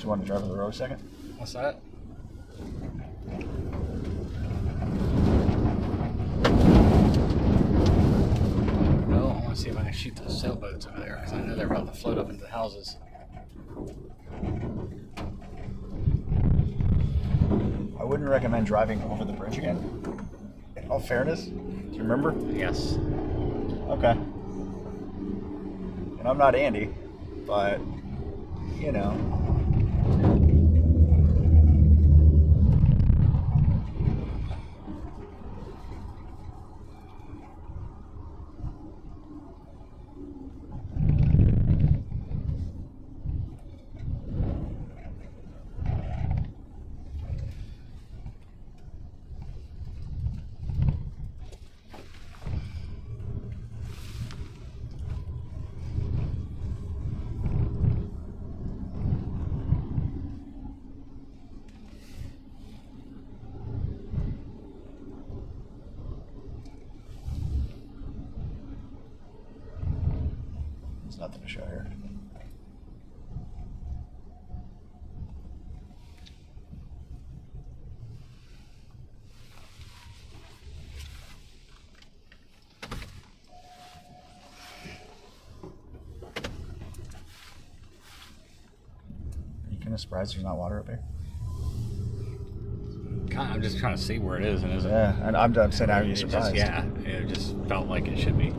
You want to drive on the road a second? What's that? Well, I want to see if I can shoot those sailboats over there, because I know they're about to float up into the houses. I wouldn't recommend driving over the bridge again. In all fairness, do you remember? Yes. Okay. And I'm not Andy, but, you know. There's nothing to show here. Are you kind of surprised there's not water up here? I'm just trying to see where it is, and isn't. Yeah, and I'm saying, are you It surprised? it just felt like it should be.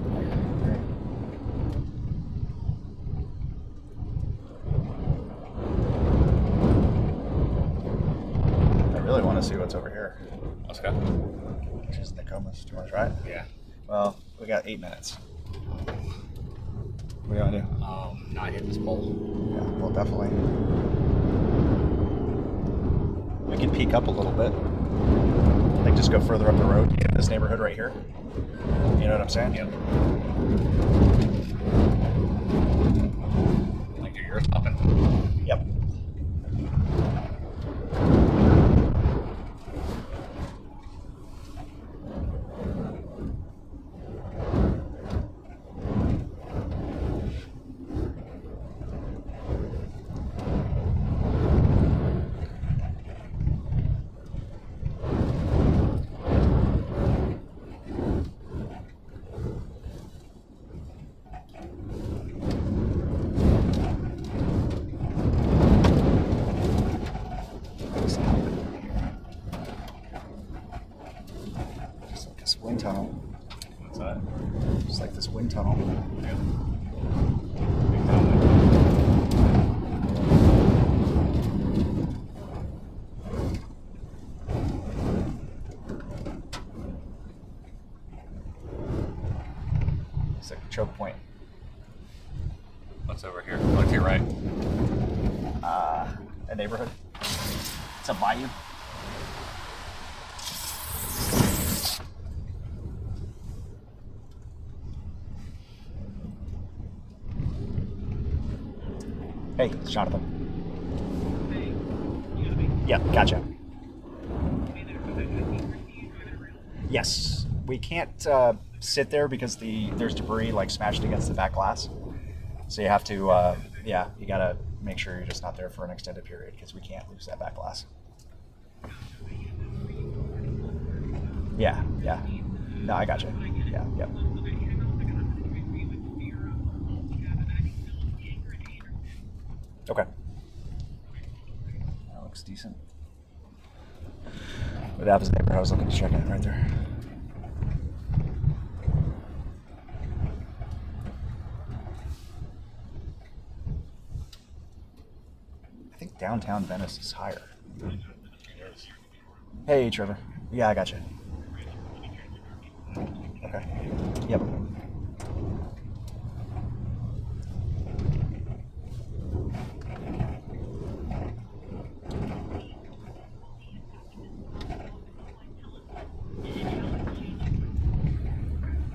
I really want to see what's over here, Let's go. which is Nokomis. Do you want to try it? Yeah. Well, we got 8 minutes. What do you want to do? Not hit this pole. Yeah, well, definitely. We can peek up a little bit. Like, just go further up the road in this neighborhood right here. You know what I'm saying? Yep. Like your ears popping. Yep. Just like this wind tunnel. What's that? Just like this wind tunnel. Yeah. It's like a choke point. What's over here? Look to your right. A neighborhood. It's a bayou. Hey, it's Jonathan. Yeah, gotcha. Yes, we can't sit there because there's debris like smashed against the back glass. So you have to, yeah, you gotta make sure you're just not there for an extended period because we can't lose that back glass. Yeah, yeah. No, I gotcha. Yeah, yep. Okay. That looks decent. But that was the neighborhood I was looking to check in right there. I think downtown Venice is higher. Hey, Trevor. Yeah, I got you. Okay. Yep.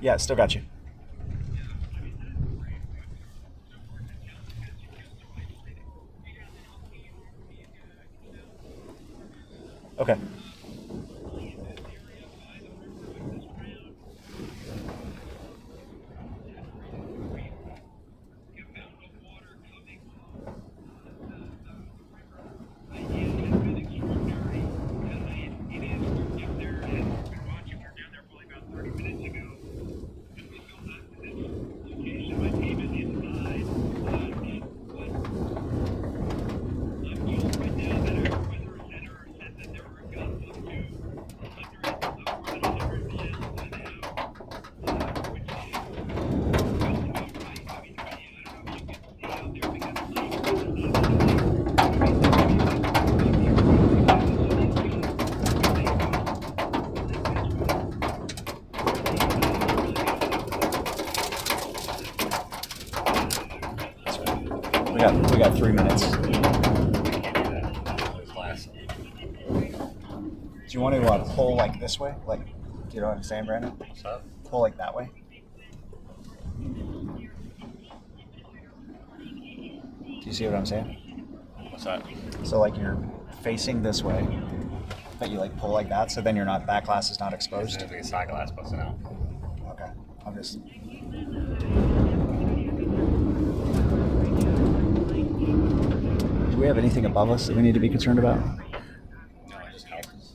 Yeah, still got you. Okay. We got 3 minutes. I can't do that. Lose class. Do you want to pull like this way? Like, do you know what I'm saying, Brandon? What's up? Pull like that way. Do you see what I'm saying? What's that? So like you're facing this way, but you like pull like that, so then you're not, back glass is not It's exposed. going to be a side glass busting out. Okay, I'm just. Do we have anything above us that we need to be concerned about? No, it just houses.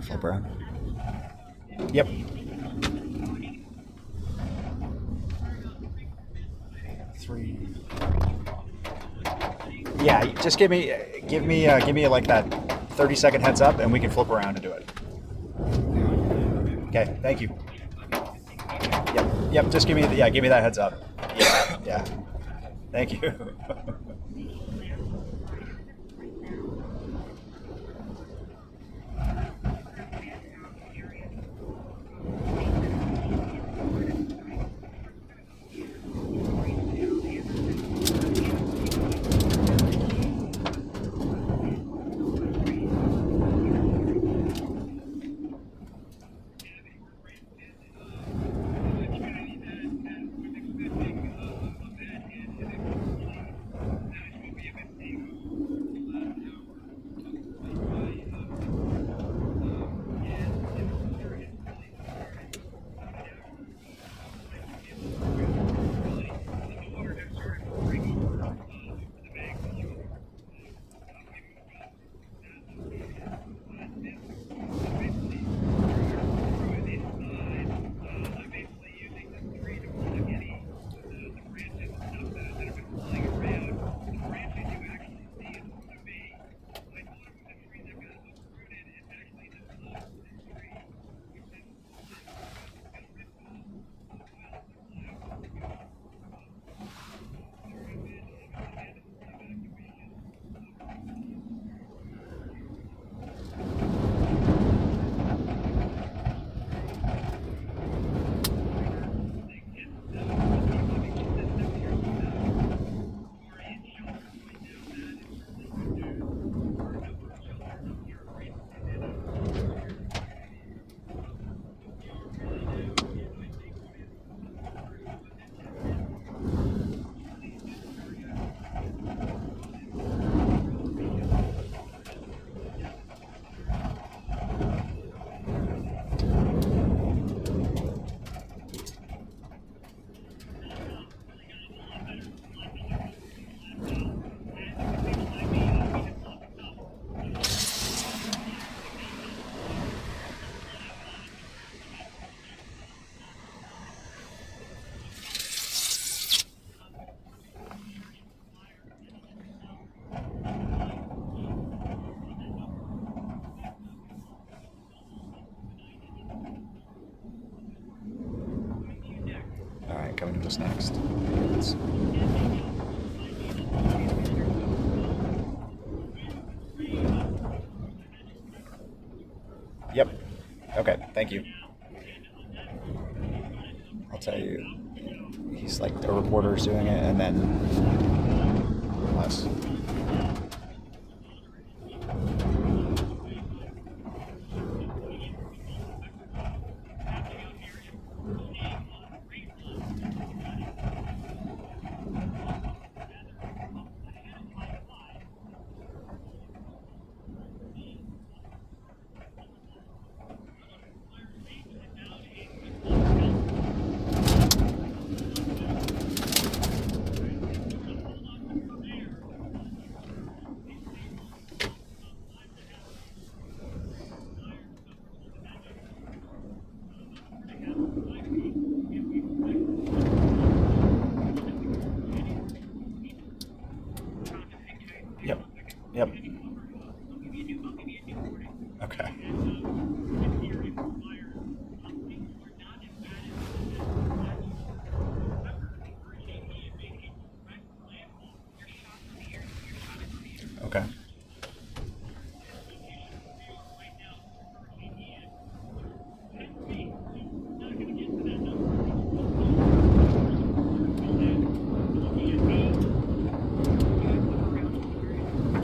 Flip around. Yep. Three. Yeah, just give me like that 30-second heads up, and we can flip around and do it. Okay, thank you. Yep. Just give me that heads up. Yeah. Thank you. coming to us next. Yep. Okay, thank you. I'll tell you, he's like the reporter's doing it, and then us. Yep. Yep. Okay. Okay.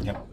Yep.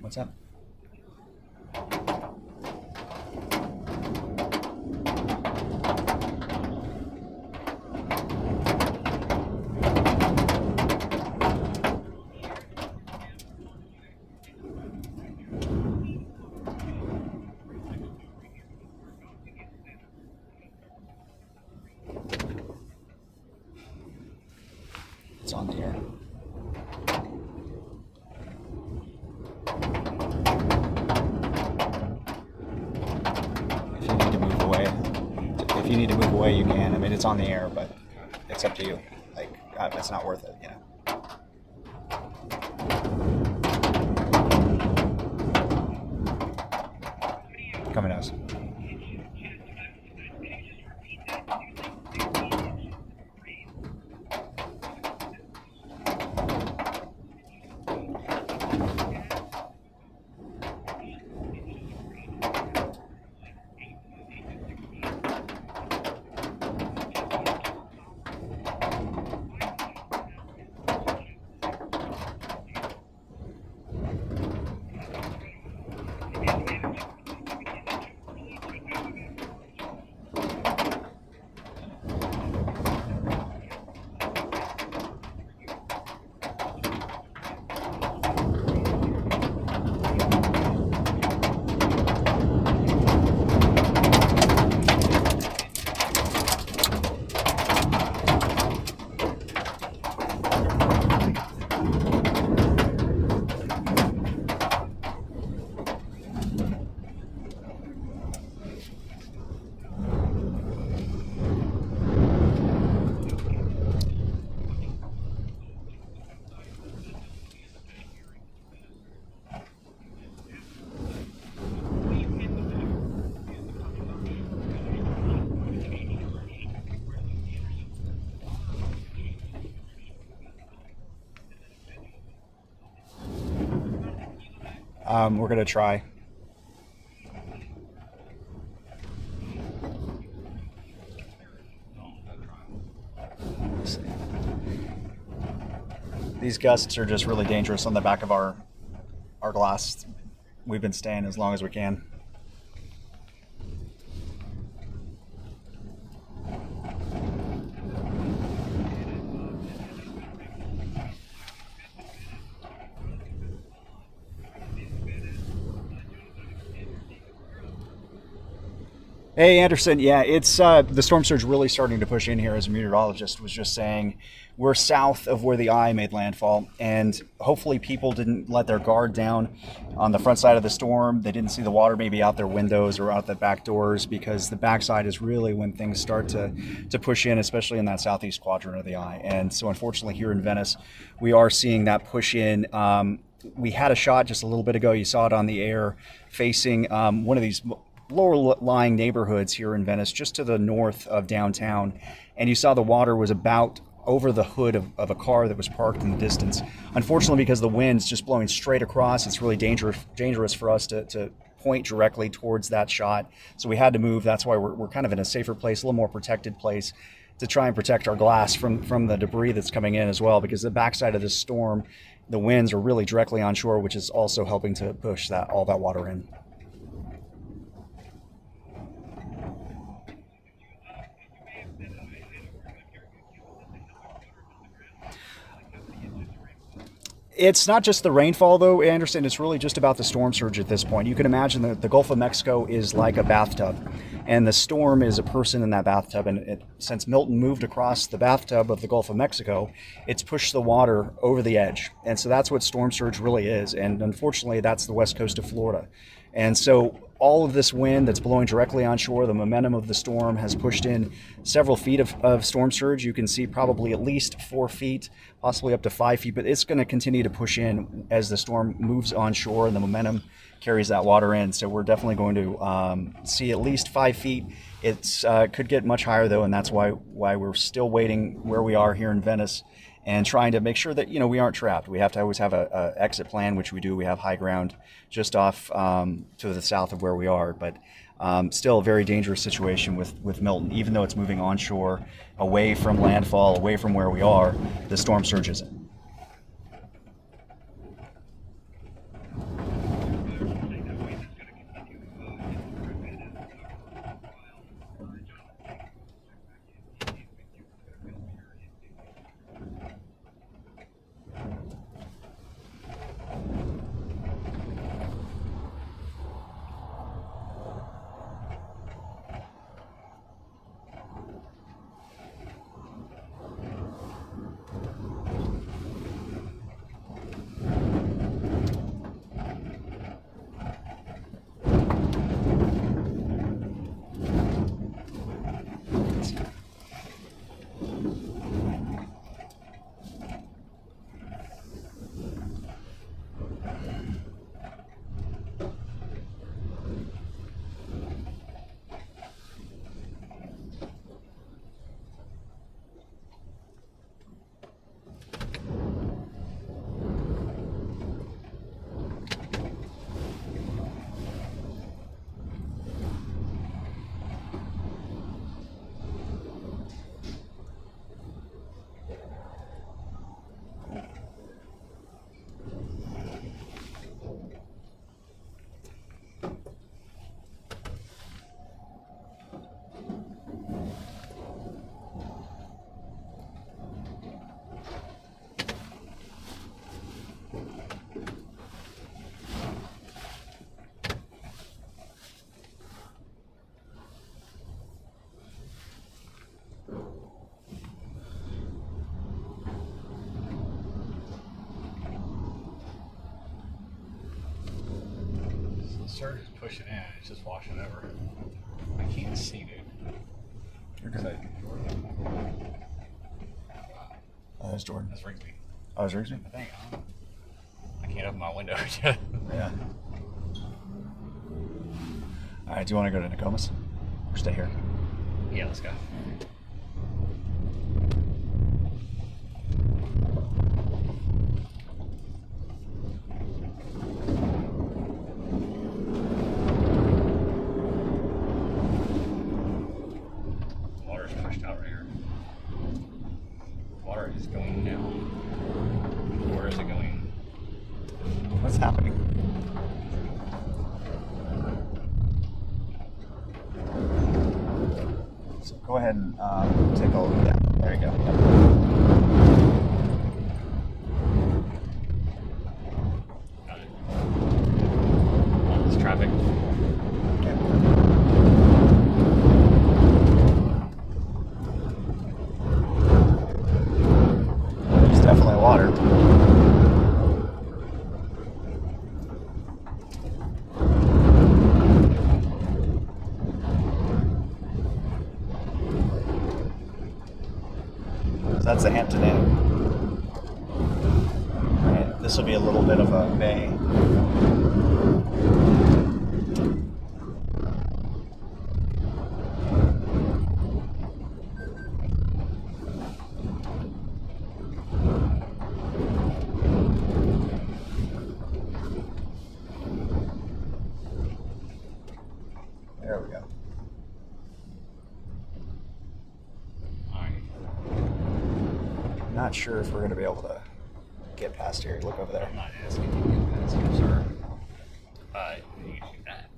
What's up? It's on the air. If you need to move away, you can. I mean, it's on the air, but it's up to you. Like, it's not worth it, you know. Coming to us. We're gonna try. Let's see. These gusts are just really dangerous on the back of our glass. We've been staying as long as we can. Hey Anderson, yeah, it's the storm surge really starting to push in here. As a meteorologist was just saying, we're south of where the eye made landfall, and hopefully people didn't let their guard down on the front side of the storm. They didn't see the water maybe out their windows or out the back doors, because the backside is really when things start to push in, especially in that southeast quadrant of the eye. And so unfortunately here in Venice, we are seeing that push in. We had a shot just a little bit ago. You saw it on the air facing one of these lower lying neighborhoods here in Venice, just to the north of downtown. And you saw the water was about over the hood of a car that was parked in the distance. Unfortunately, because the wind's just blowing straight across, it's really dangerous for us to point directly towards that shot. So we had to move. That's why we're kind of in a safer place, a little more protected place, to try and protect our glass from the debris that's coming in as well, because the backside of this storm, the winds are really directly onshore, which is also helping to push all that water in. It's not just the rainfall, though, Anderson. It's really just about the storm surge at this point. You can imagine that the Gulf of Mexico is like a bathtub, and the storm is a person in that bathtub. And since Milton moved across the bathtub of the Gulf of Mexico, it's pushed the water over the edge. And so that's what storm surge really is. And unfortunately, that's the west coast of Florida. And so all of this wind that's blowing directly onshore, the momentum of the storm has pushed in several feet of storm surge. You can see probably at least 4 feet, possibly up to 5 feet, but it's going to continue to push in as the storm moves onshore and the momentum carries that water in. So we're definitely going to see at least 5 feet. It could get much higher, though, and that's why we're still waiting where we are here in Venice and trying to make sure that, we aren't trapped. We have to always have a exit plan, which we do. We have high ground just off to the south of where we are, but still a very dangerous situation with Milton. Even though it's moving onshore, away from landfall, away from where we are, the storm surge isn't. Surge is pushing in, it's just washing over. I can't see, dude. You're good. Oh, that's Jordan. That's Rigsby. Oh, it's Rigsby? I think. I can't open my window yet. Yeah. All right, do you want to go to Nokomis? Or stay here? Yeah, let's go. What's happening? So go ahead and take a look. Yeah, there you go. Yep. Got it. All this traffic. There's definitely water. So that's the Hampton Inn. Right, this will be a little bit of a bay. There we go. Alright. Not sure if we're going to be able to get past here. Look over there. I'm not asking you to get past here, sir. But you can do that.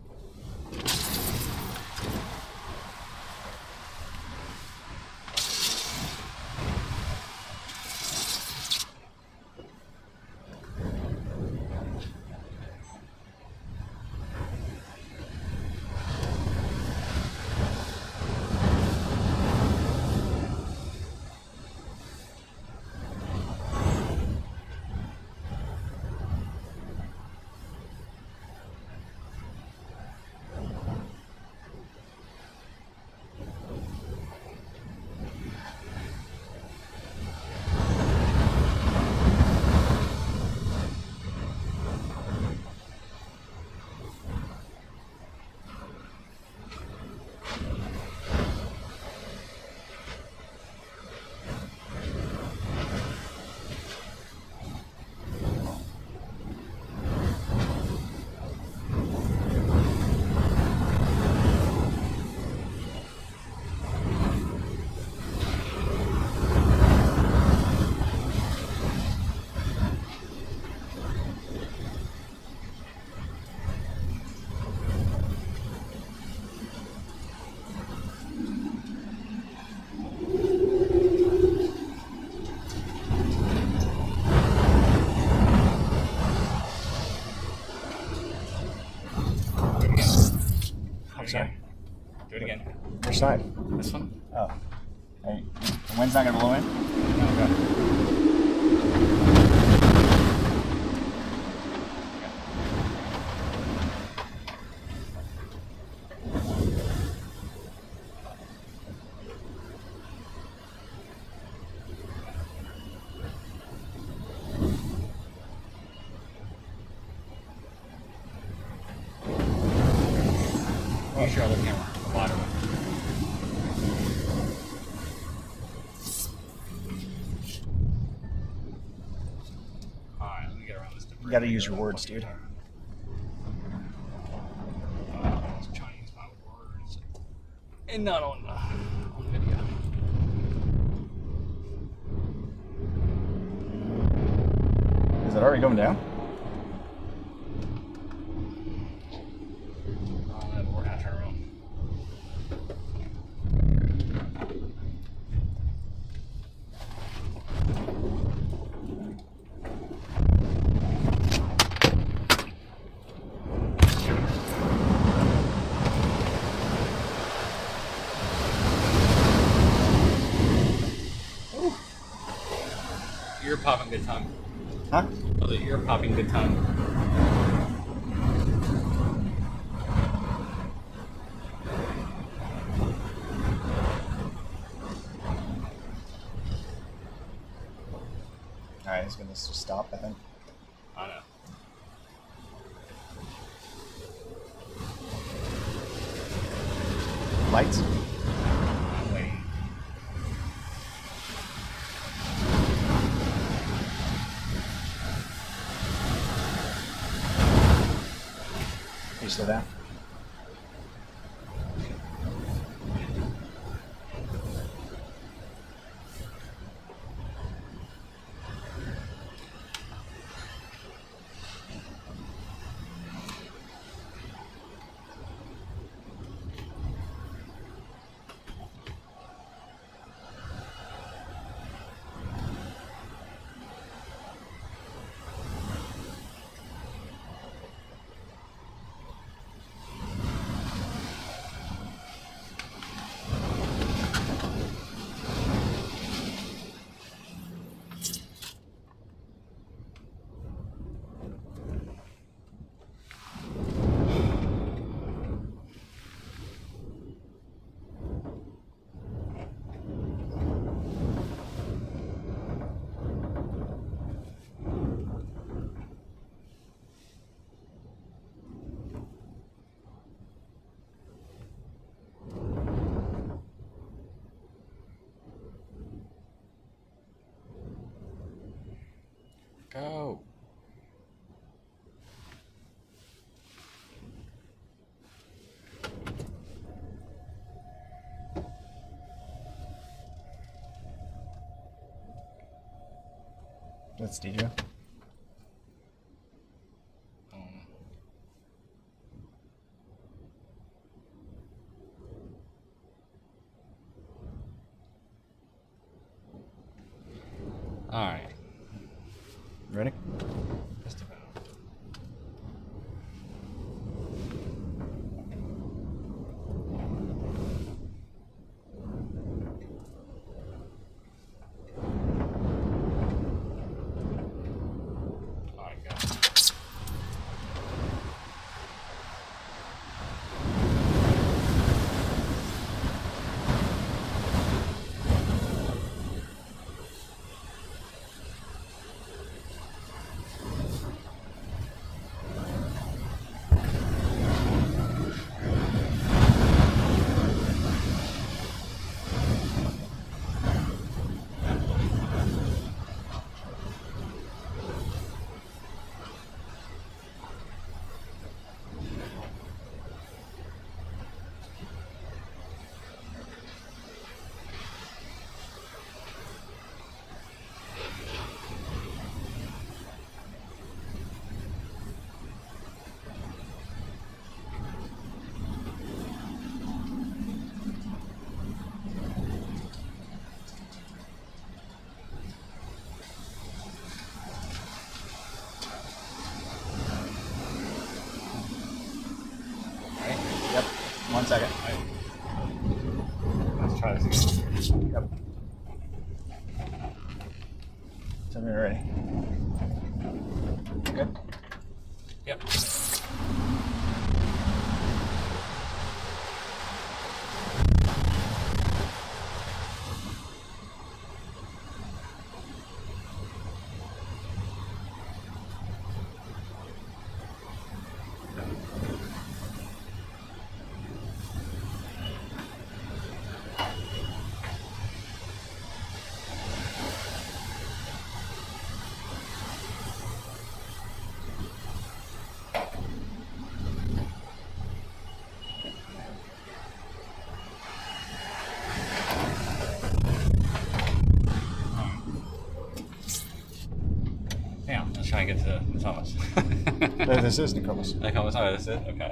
Sorry. Do it again. Which side? This one? Oh. Hey, the wind's not going to blow in? No, go. Use your other camera, the wider one. Alright, let me get around this debris. You got to use your words, dude. I was trying to use my words. And not on video. Is it already going down? But we're gonna turn around. You're popping good time. Huh? Oh, you're popping good time. Alright, he's going to just stop, I think. I know. Lights? I'm waiting. Are you still down? That's DJ. All right. Ready? Just about. All right, go. Yep. 1 second. Let's try this again. Yep. Tell me you're ready. Good. Yep. Now, let's try and get to Thomas. No, this is Nicholas. Thomas, oh, that's it? Okay.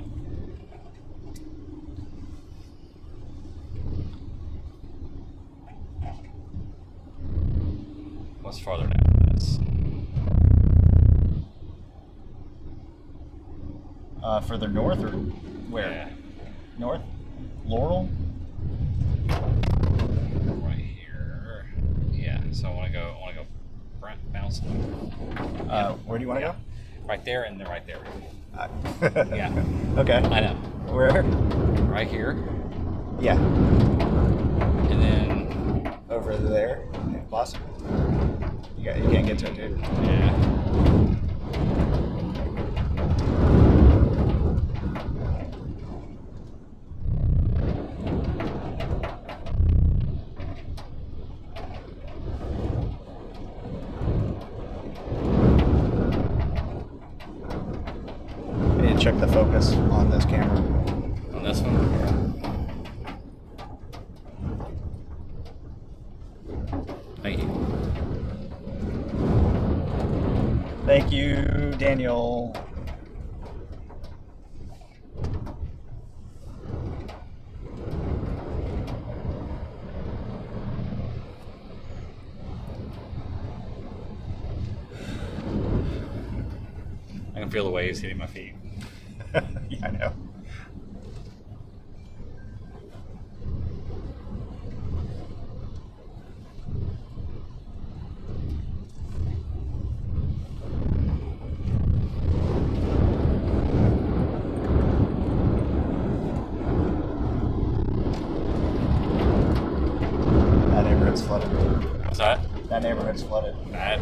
What's farther down? That's Further north or where? yeah, North? Laurel? right here. Yeah, so I want to go bounce. Where do you want to Yeah. Right there and then right there. go? Yeah. Okay. I know. Where? Right here. Yeah. And then Over there. Okay, awesome. You can't get to it, dude. yeah. I need to check the focus on this camera. On this one. Thank you. Thank you, Daniel. I can feel the waves hitting my feet. Yeah, I know. That neighborhood's flooded. What's that? That neighborhood's flooded. Bad.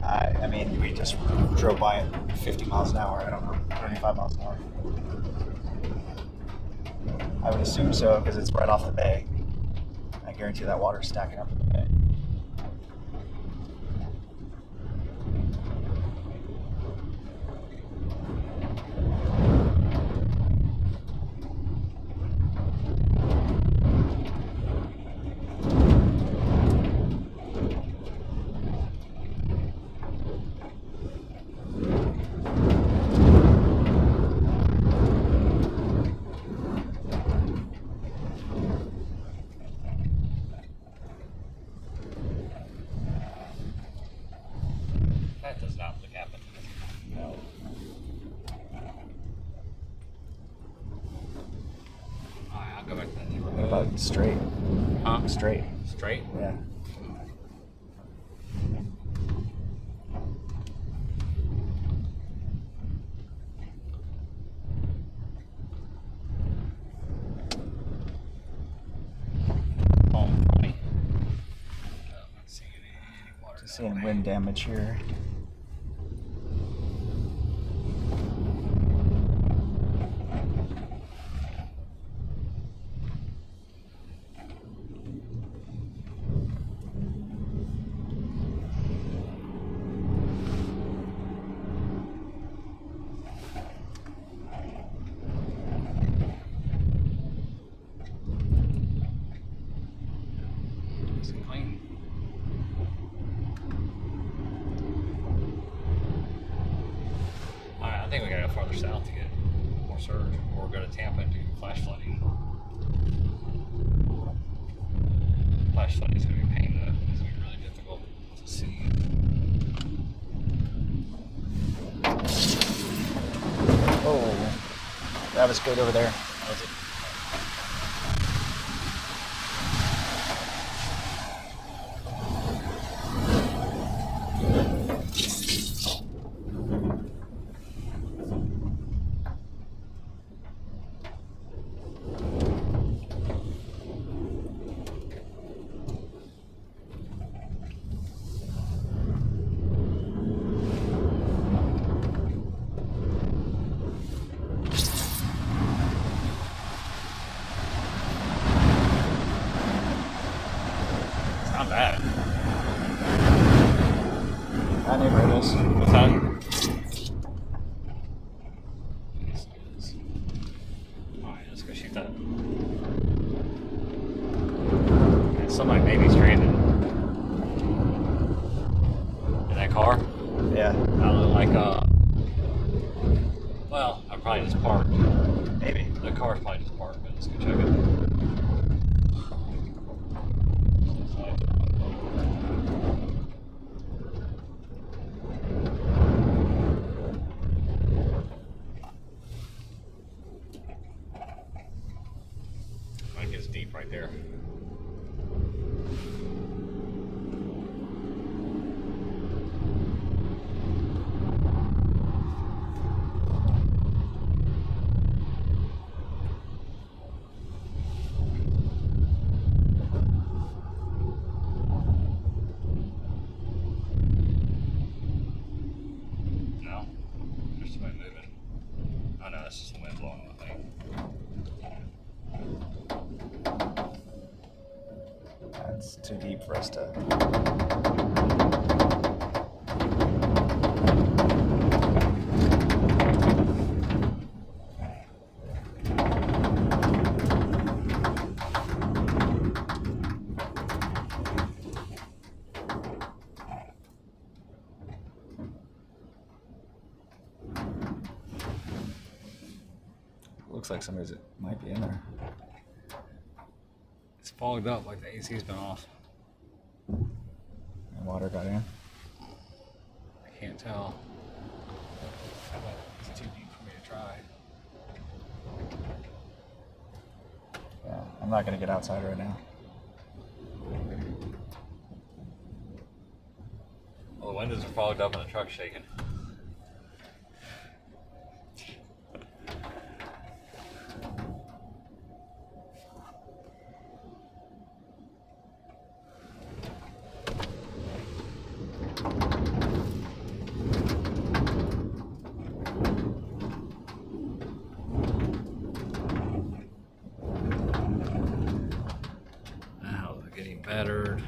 I mean, we just drove by at 50 miles an hour. I don't know, 35 miles an hour. I would assume so because it's right off the bay. I guarantee that water's stacking up in the bay. Go back to that What neighborhood. about straight? Huh? Straight. Straight? Yeah. Home for me. Not seeing any water. Just that seeing way. wind damage here. Nice and clean. Alright, I think we gotta go farther south to get more surge, or go to Tampa and do flash flooding. Flash flooding is gonna be a pain though. It's gonna be really difficult to see. Oh, that was good over there. How's it? It's not bad. That neighborhood is. What's that? Alright, let's go shoot that. Okay, somebody may be stranded. In that car? Yeah, I look like, well, I probably just parked. maybe. The car's probably just parked, but let's go check it. Mine gets deep right there. No, there's somebody moving. Oh no, that's just the wind blowing the thing. That's too deep for us to. Looks like somebody's might be in there. It's fogged up like the AC's been off. And water got in. I can't tell. It's too deep for me to try. Yeah, I'm not gonna get outside right now. Well, the windows are fogged up and the truck's shaking. Now they're getting battered.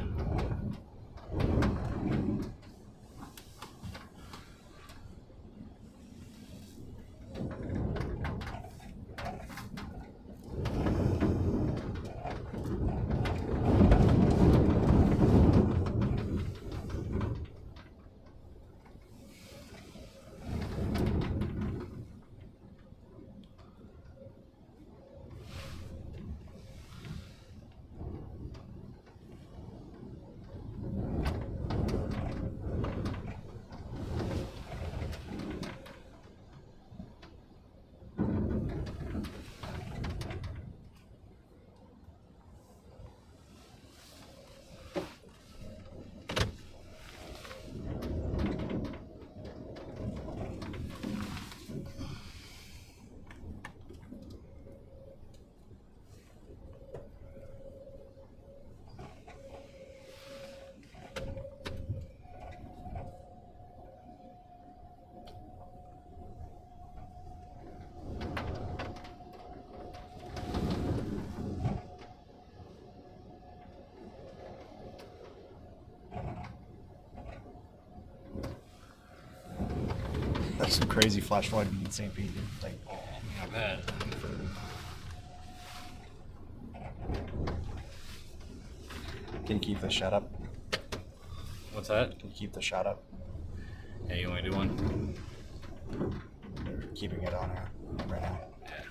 That's some crazy flash flood in St. Pete, dude. Like, I bet. can you keep the shut up? What's that? Can you keep the shot up? Yeah, you want me to do one? They're keeping it on right now. Yeah.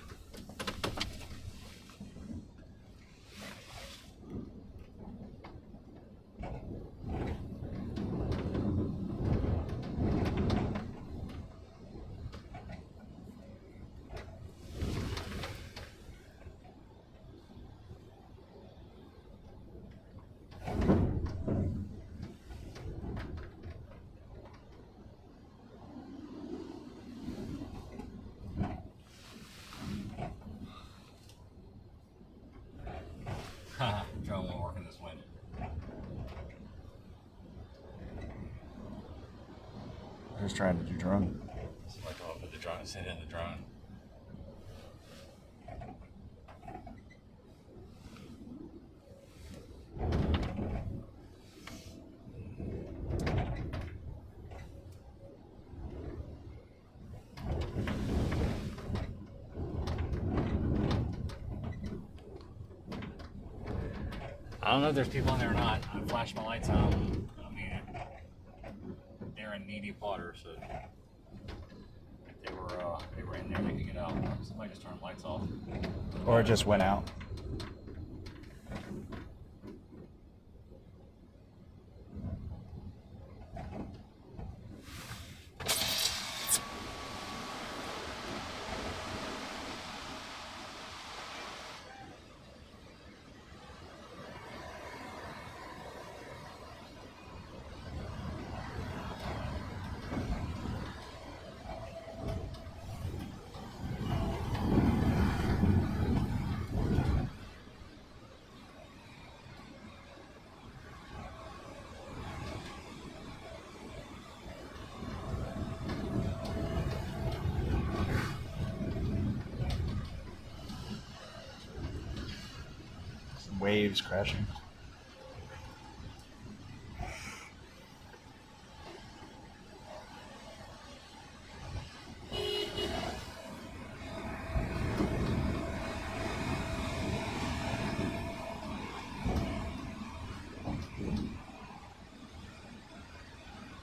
Haha, drone won't work in this wind. Who's trying to do drone? Somebody come up with the drone, sit in the drone. I don't know if there's people in there or not. I flashed my lights out. I mean, they're in needy water, so if they were in there, they could get out. Somebody just turned the lights off. Or it just went out? Waves crashing.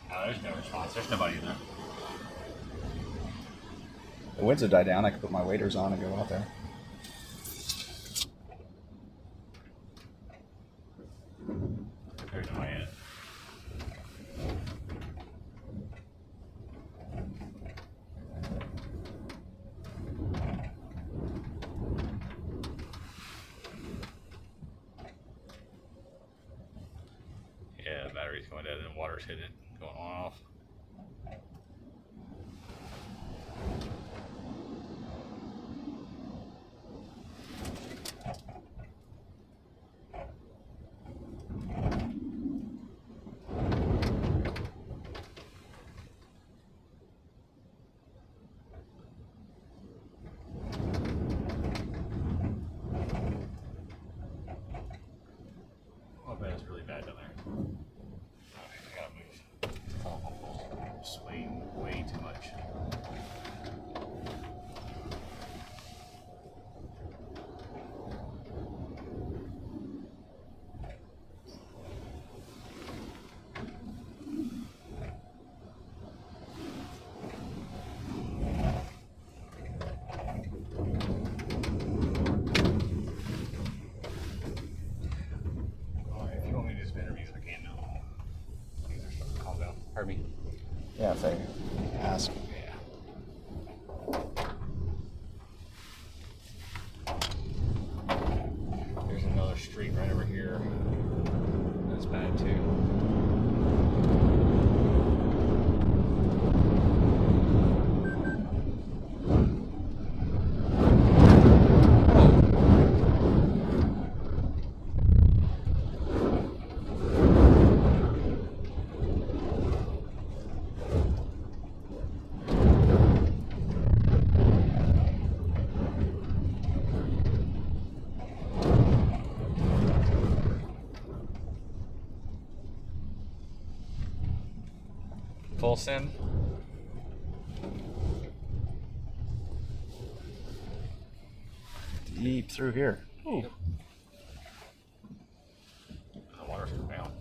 No, there's no response. There's nobody in there. The winds will die down. I can put my waders on and go out there. There's nobody in it. Yeah, the battery's going dead and water's hitting it, going on and off. I bet it's really bad down there. Alright, I gotta move. It's swaying way too much. Alright, if you want me to do some interviews, I can now. Things are starting to calm down. Pardon me? Yeah, if they ask. Yeah. There's another street right over here. That's bad too. Full send. deep through here. Ooh. The water's coming down.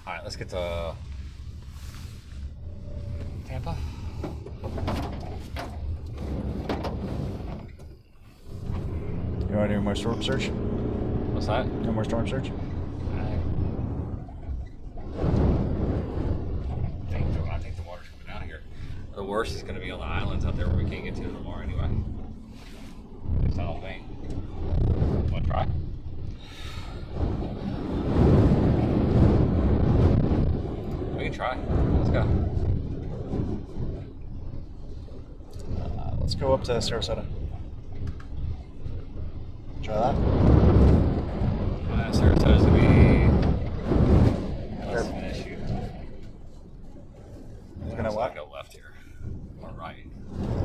All right, let's get to Tampa. You want to do more storm search? What's that? No more storm search? I think the water's coming out of here. The worst is going to be on the islands out there where we can't get to tomorrow anyway. At least I don't think. Want to try? We can try. Let's go. Let's go up to Sarasota. Try that. Sarasota's going to be less of an issue. It's gonna what? Go left here. Or right.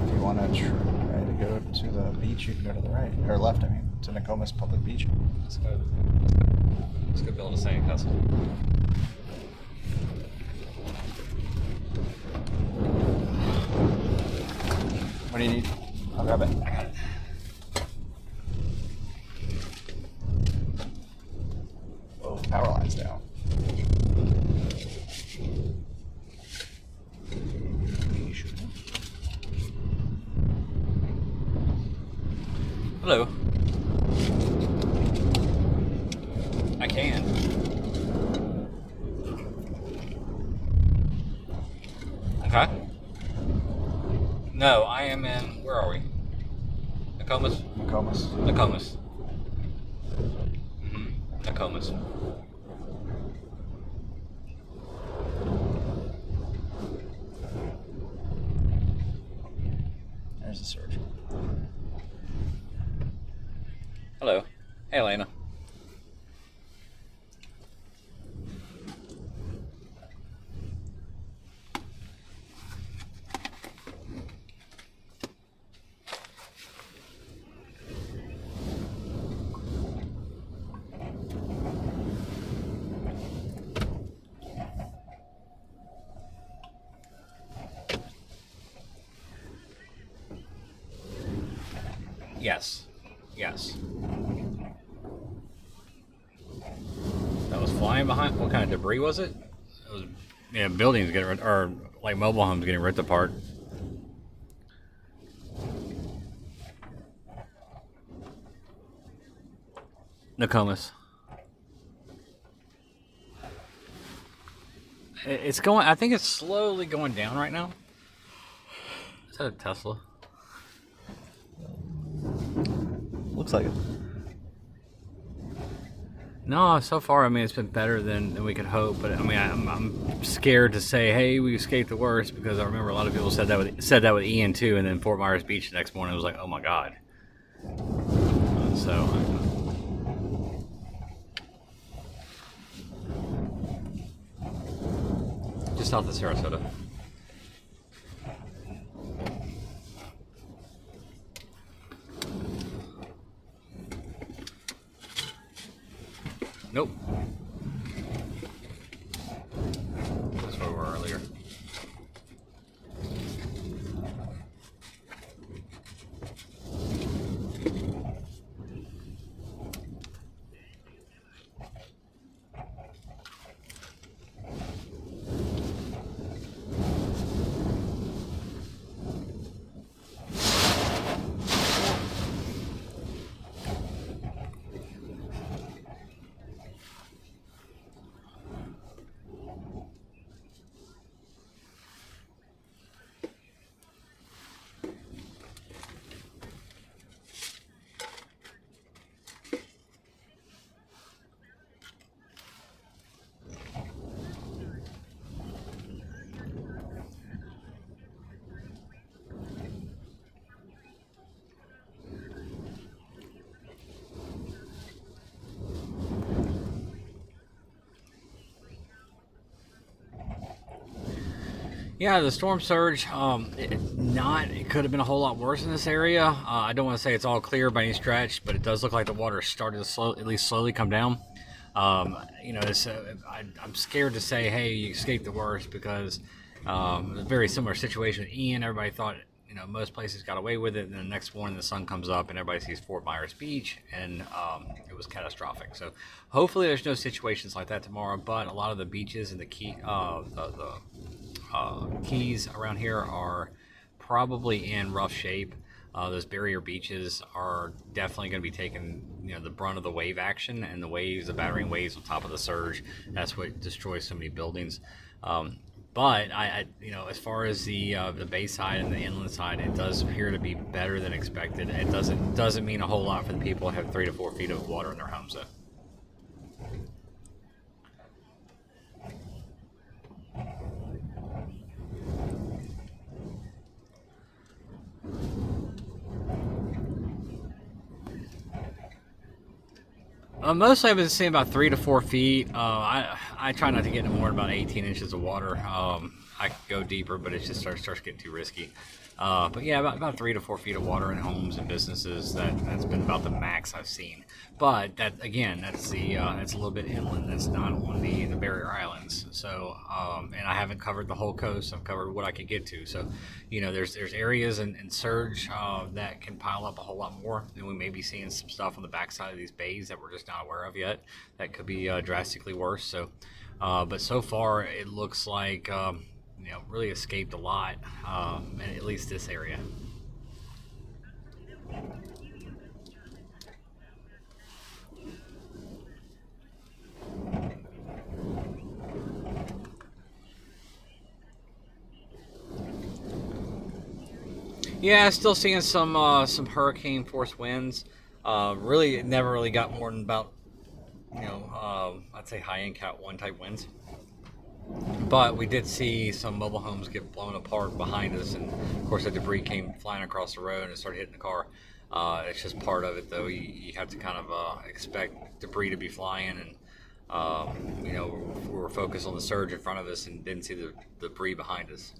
If you want to try to go to the beach, you can go to the right. Or left, I mean. To Nokomis Public Beach. Let's go. Let's go build a sandcastle. What do you need? I'll grab it. I got it. Whoa, power line's down. Hello. I can. Okay. No, I am in. Where are we? Nokomis? Nokomis. Nokomis. Nokomis. There's the search. Hello. Hey, Elena. Yes. Yes. That was flying behind. What kind of debris was it? It was, yeah, buildings getting ripped, or like mobile homes getting ripped apart. Nokomis. It's going. I think it's slowly going down right now. Is that a Tesla? Looks like it. No, so far, I mean, it's been better than we could hope. But I mean, I'm scared to say, hey, we escaped the worst, because I remember a lot of people said that with Ian too, and then Fort Myers Beach the next morning was like, oh my god. So. Just south of Sarasota. Nope. That's where we were earlier. Yeah, the storm surge, it could have been a whole lot worse in this area. I don't want to say it's all clear by any stretch, but it does look like the water is starting to at least slowly come down. I'm scared to say, hey, you escaped the worst because it was a very similar situation with Ian. Everybody thought, most places got away with it, and then the next morning the sun comes up and everybody sees Fort Myers Beach, and it was catastrophic. So hopefully there's no situations like that tomorrow, but a lot of the beaches and the keys around here are probably in rough shape. Those barrier beaches are definitely going to be taking the brunt of the wave action, and the battering waves on top of the surge. That's what destroys so many buildings. But as far as the bay side and the inland side, it does appear to be better than expected. It doesn't mean a whole lot for the people who have 3 to 4 feet of water in their homes, though. Mostly I've been seeing about 3 to 4 feet. I try not to get into more than about 18 inches of water. I could go deeper, but it just starts getting too risky. But yeah, about 3 to 4 feet of water in homes and businesses. That's been about the max I've seen. But that's a little bit inland. That's not on the barrier islands. So and I haven't covered the whole coast. I've covered what I could get to. So there's areas in surge that can pile up a whole lot more, and we may be seeing some stuff on the backside of these bays that we're just not aware of yet. That could be drastically worse. So, but so far it looks like really escaped a lot, in at least this area. Yeah, still seeing some hurricane force winds. Really, it never really got more than about I'd say high end Cat 1 type winds. But we did see some mobile homes get blown apart behind us, and of course the debris came flying across the road and started hitting the car. It's just part of it, though. You have to kind of expect debris to be flying, and we were focused on the surge in front of us and didn't see the debris behind us.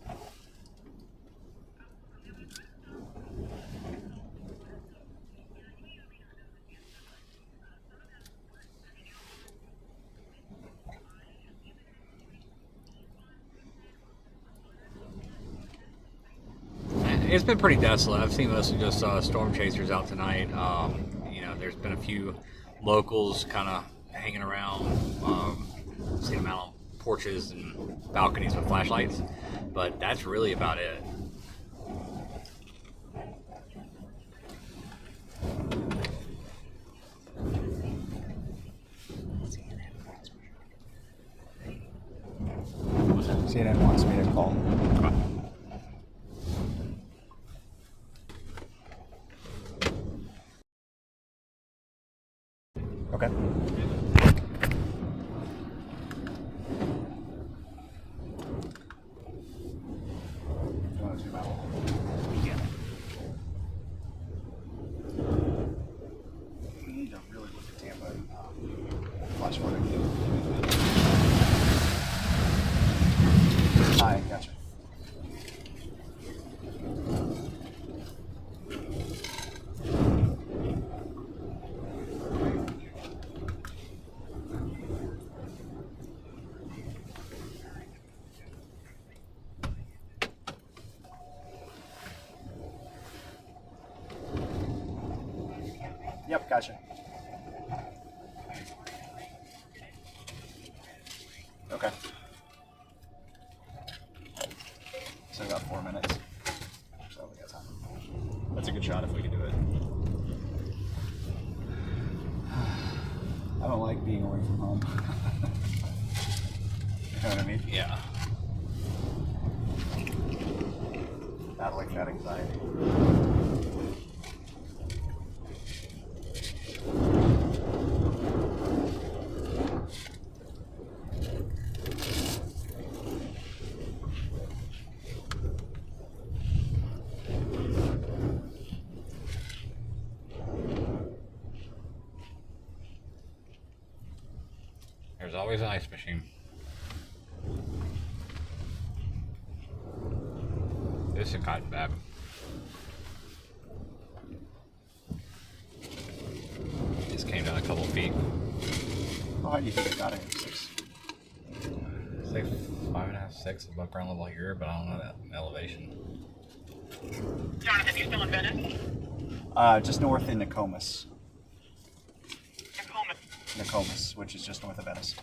It's been pretty desolate. I've seen mostly just storm chasers out tonight. There's been a few locals kind of hanging around. Seen them out on porches and balconies with flashlights, but that's really about it. CNN wants me to call. Okay. Yeah. You need to really look at Tampa flash flood. Hi, gotcha. Yep, gotcha. Okay. So about 4 minutes. So we got time. That's a good shot if we can do it. I don't like being away from home. You know what I mean? Yeah. Battling that anxiety. There's always an ice machine. This is cotton bad. Just came down a couple feet. How high do you think it got it? 6? It's like 5.5, 6 above ground level here, but I don't know that elevation. Jonathan, you still in Venice? Just north in Nokomis. Tacoma. Nokomis, which is just north of Venice.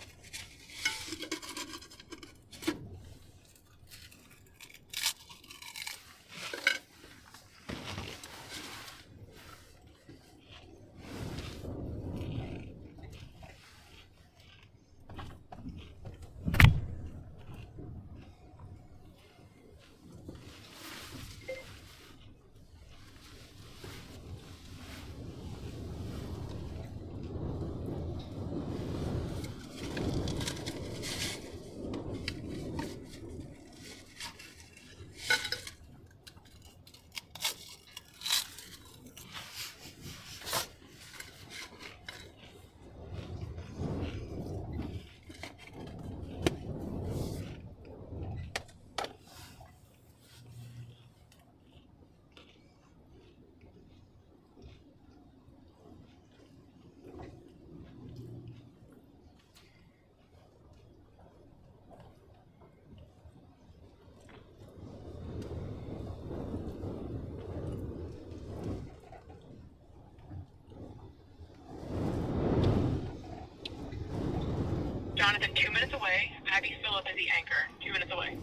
Jonathan, 2 minutes away. Abby Phillip is the anchor. 2 minutes away.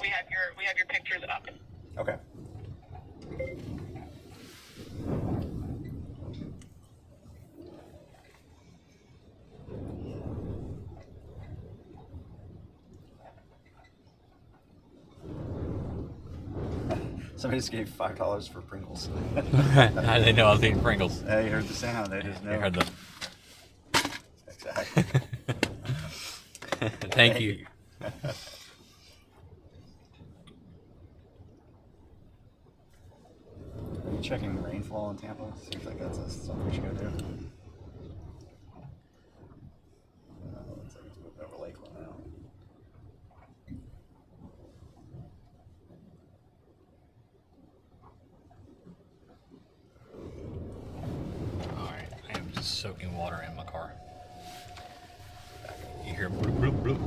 We have your pictures up. Okay. Somebody just gave $5 for Pringles. How do they know I was eating Pringles? Hey, you heard the sound. They just know. I heard the. Exactly. Thank you. Are you checking rainfall in Tampa? Seems like that's something we should go do. Looks like it's moving over Lakeland now. Alright, I am just soaking water in my car. You hear bloop, bloop, bloop.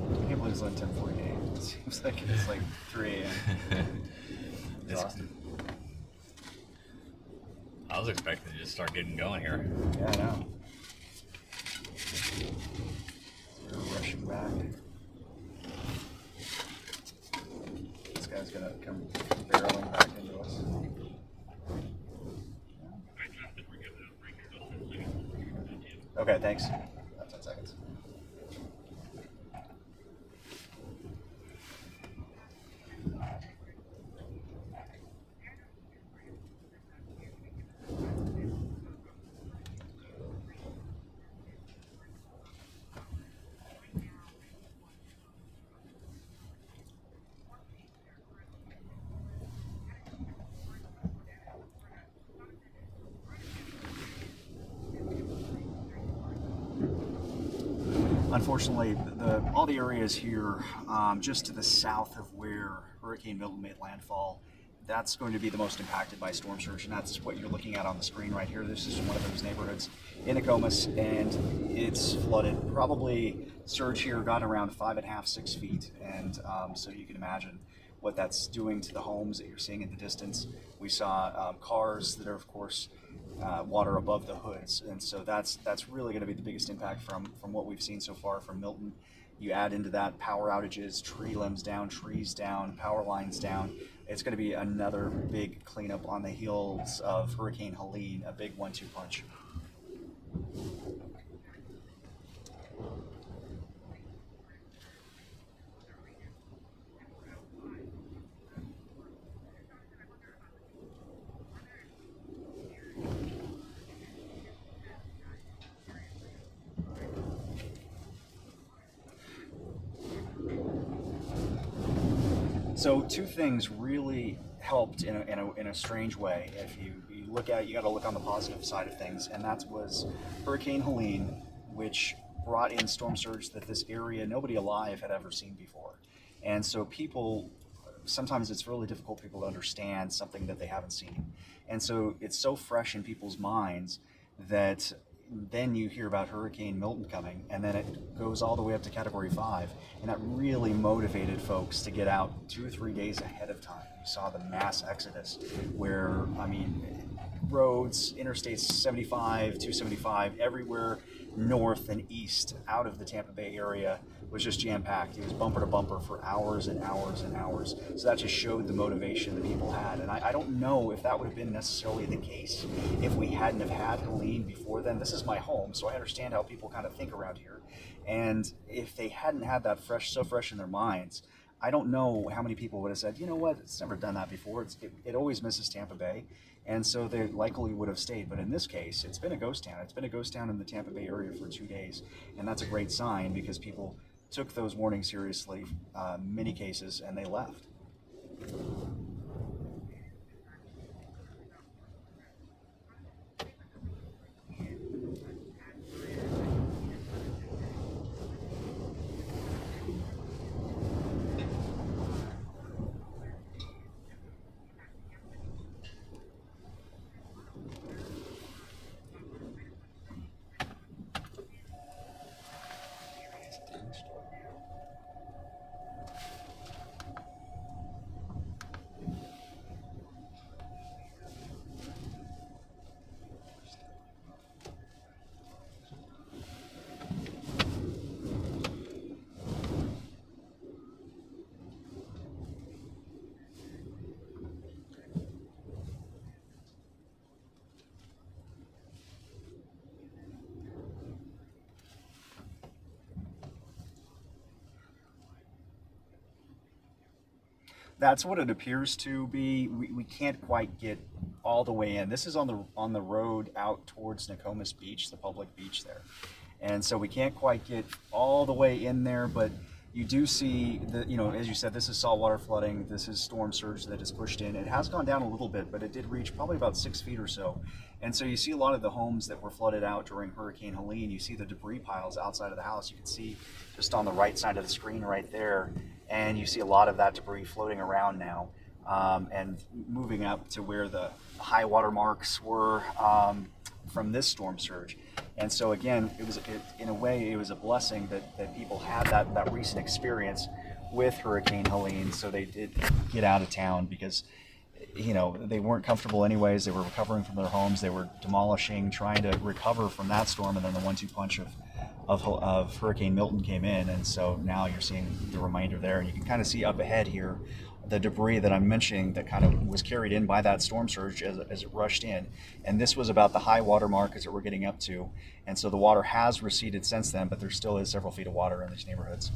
I can't believe it's like 10:48. It seems like it's like 3 a.m. Exhausted. I was expecting to just start getting going here. Yeah, I know. We're rushing back. This guy's gonna come barreling back into us. Okay, thanks. About 10 seconds. Unfortunately, all the areas here just to the south of where Hurricane Milton made landfall, that's going to be the most impacted by storm surge, and that's what you're looking at on the screen right here. This is one of those neighborhoods in Nokomis, and it's flooded. Probably surge here got around 5.5, 6 feet, and so you can imagine what that's doing to the homes that you're seeing in the distance. We saw cars that are, of course, water above the hoods, and so that's really going to be the biggest impact from what we've seen so far from Milton. You add into that power outages, tree limbs down, trees down, power lines down. It's going to be another big cleanup on the heels of Hurricane Helene, a big 1-2 punch. So two things really helped in a strange way. If you look at it, you got to look on the positive side of things, and that was Hurricane Helene, which brought in storm surge that this area nobody alive had ever seen before. And so people, sometimes it's really difficult for people to understand something that they haven't seen. And so it's so fresh in people's minds that then you hear about Hurricane Milton coming, and then it goes all the way up to Category 5, and that really motivated folks to get out 2 or 3 days ahead of time. You saw the mass exodus where, I mean, roads, interstates 75, 275, everywhere north and east out of the Tampa Bay area was just jam-packed. It was bumper to bumper for hours and hours and hours. So that just showed the motivation that people had. And I don't know if that would have been necessarily the case if we hadn't have had Helene before then. This is my home, so I understand how people kind of think around here. And if they hadn't had that so fresh in their minds, I don't know how many people would have said, you know what, it's never done that before. It always misses Tampa Bay. And so they likely would have stayed. But in this case, it's been a ghost town. It's been a ghost town in the Tampa Bay area for 2 days. And that's a great sign because people took those warnings seriously, many cases, and they left. That's what it appears to be. We can't quite get all the way in. This is on the road out towards Nokomis Beach, the public beach there. And so we can't quite get all the way in there, but you do see the, as you said, this is saltwater flooding. This is storm surge that is pushed in. It has gone down a little bit, but it did reach probably about 6 feet or so. And so you see a lot of the homes that were flooded out during Hurricane Helene. You see the debris piles outside of the house. You can see just on the right side of the screen right there. And you see a lot of that debris floating around now and moving up to where the high water marks were from this storm surge. And so again, in a way, it was a blessing that people had that recent experience with Hurricane Helene, so they did get out of town because they weren't comfortable anyways. They were recovering from their homes. They were demolishing, trying to recover from that storm, and then the 1-2 punch of Hurricane Milton came in, and so now you're seeing the reminder there. And you can kind of see up ahead here the debris that I'm mentioning that kind of was carried in by that storm surge as it rushed in. And this was about the high water mark as we're getting up to. And so the water has receded since then, but there still is several feet of water in these neighborhoods.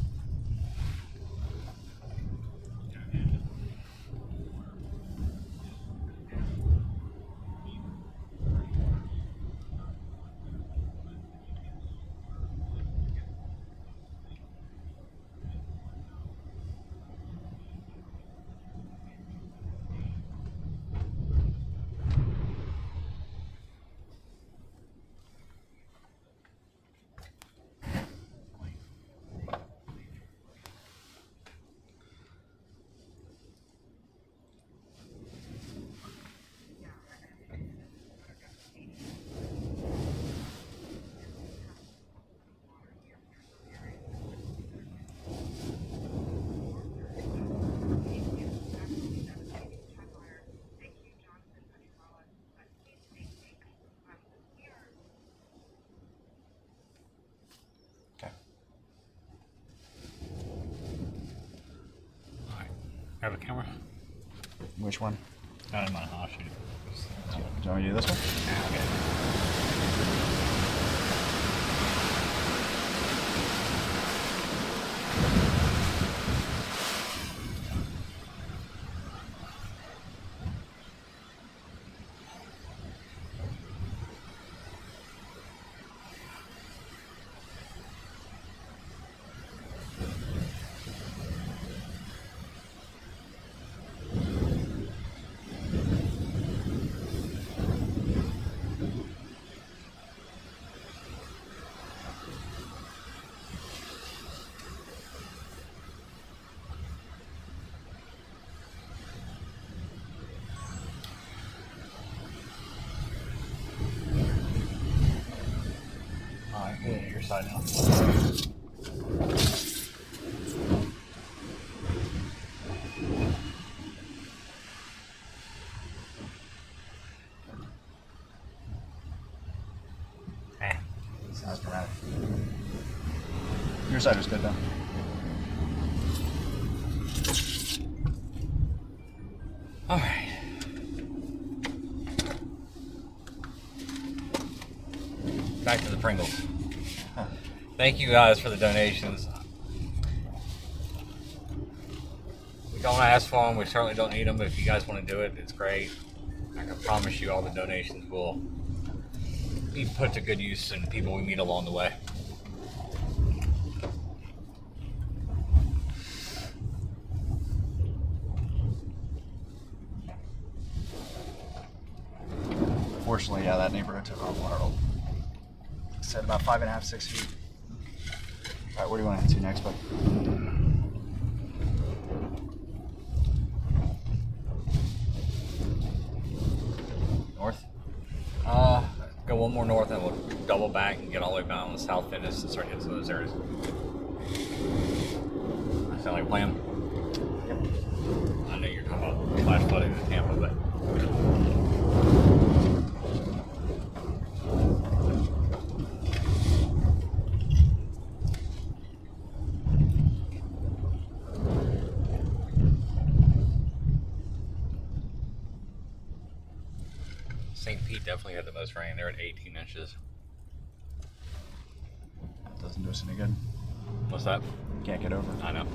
Have a camera? Which one? Not in my house. Do you want me to do this one? Yeah, okay. side now. Sounds dramatic. Your side was good though. All right. Back to the Pringles. Thank you guys for the donations. We don't ask for them. We certainly don't need them. But if you guys want to do it, it's great. I can promise you all the donations will be put to good use and people we meet along the way. Fortunately, yeah, that neighborhood took off wild. Said about 5.5, 6 feet. All right, where do you want to head to next, bud? North? Go one more north and we'll double back and get all the way down to South Venice and start getting to those areas. That sound like a plan? Yep. I know you're talking about flash flooding in Tampa, but St. Pete definitely had the most rain. They're at 18 inches. Doesn't do us any good. What's that? Can't get over. I know.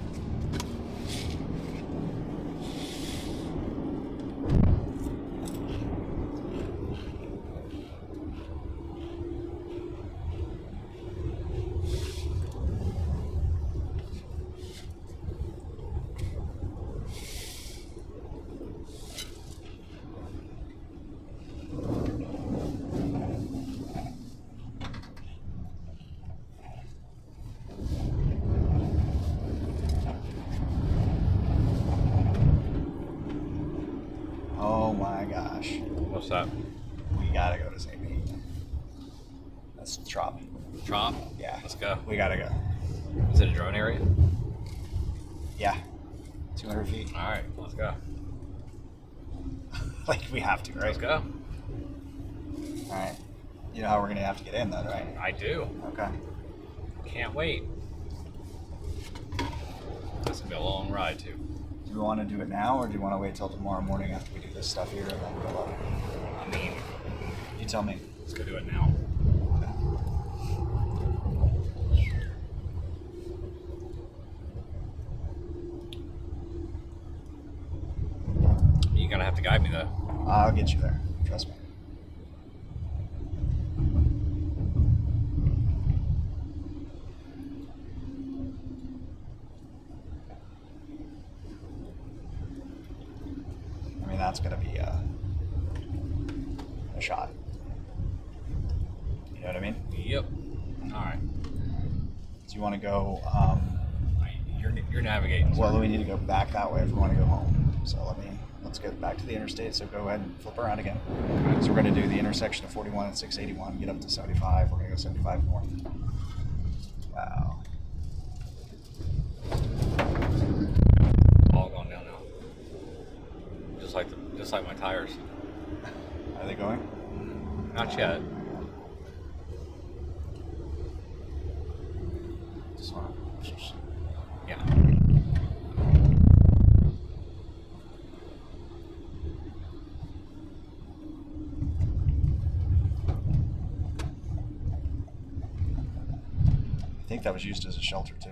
Oh my gosh. What's that? We gotta go to St. Pete. That's Trop. Trop? Yeah. Let's go. We gotta go. Is it a drone area? Yeah. 200 feet. All right, let's go. Like, we have to, right? Let's go. All right. You know how we're gonna have to get in, though, right? I do. Okay. Can't wait. This will be a long ride, too. Do you want to do it now, or do you want to wait till tomorrow morning after we do this stuff here and then go up? I mean, You tell me. let's go do it now. You're gonna have to guide me, though. I'll get you there. Trust me. I mean, that's gonna be a shot. You know what I mean? Yep. All right. Do you want to go? You're navigating. Well, we need to go back that way if we want to go home. So let's get back to the interstate. So go ahead and flip around again. So we're going to do the intersection of 41 and 681, get up to 75. We're going to go 75 north. Wow. All going down now. Just like my tires. Are they going? Not yet. Just want to. Yeah. I think that was used as a shelter too.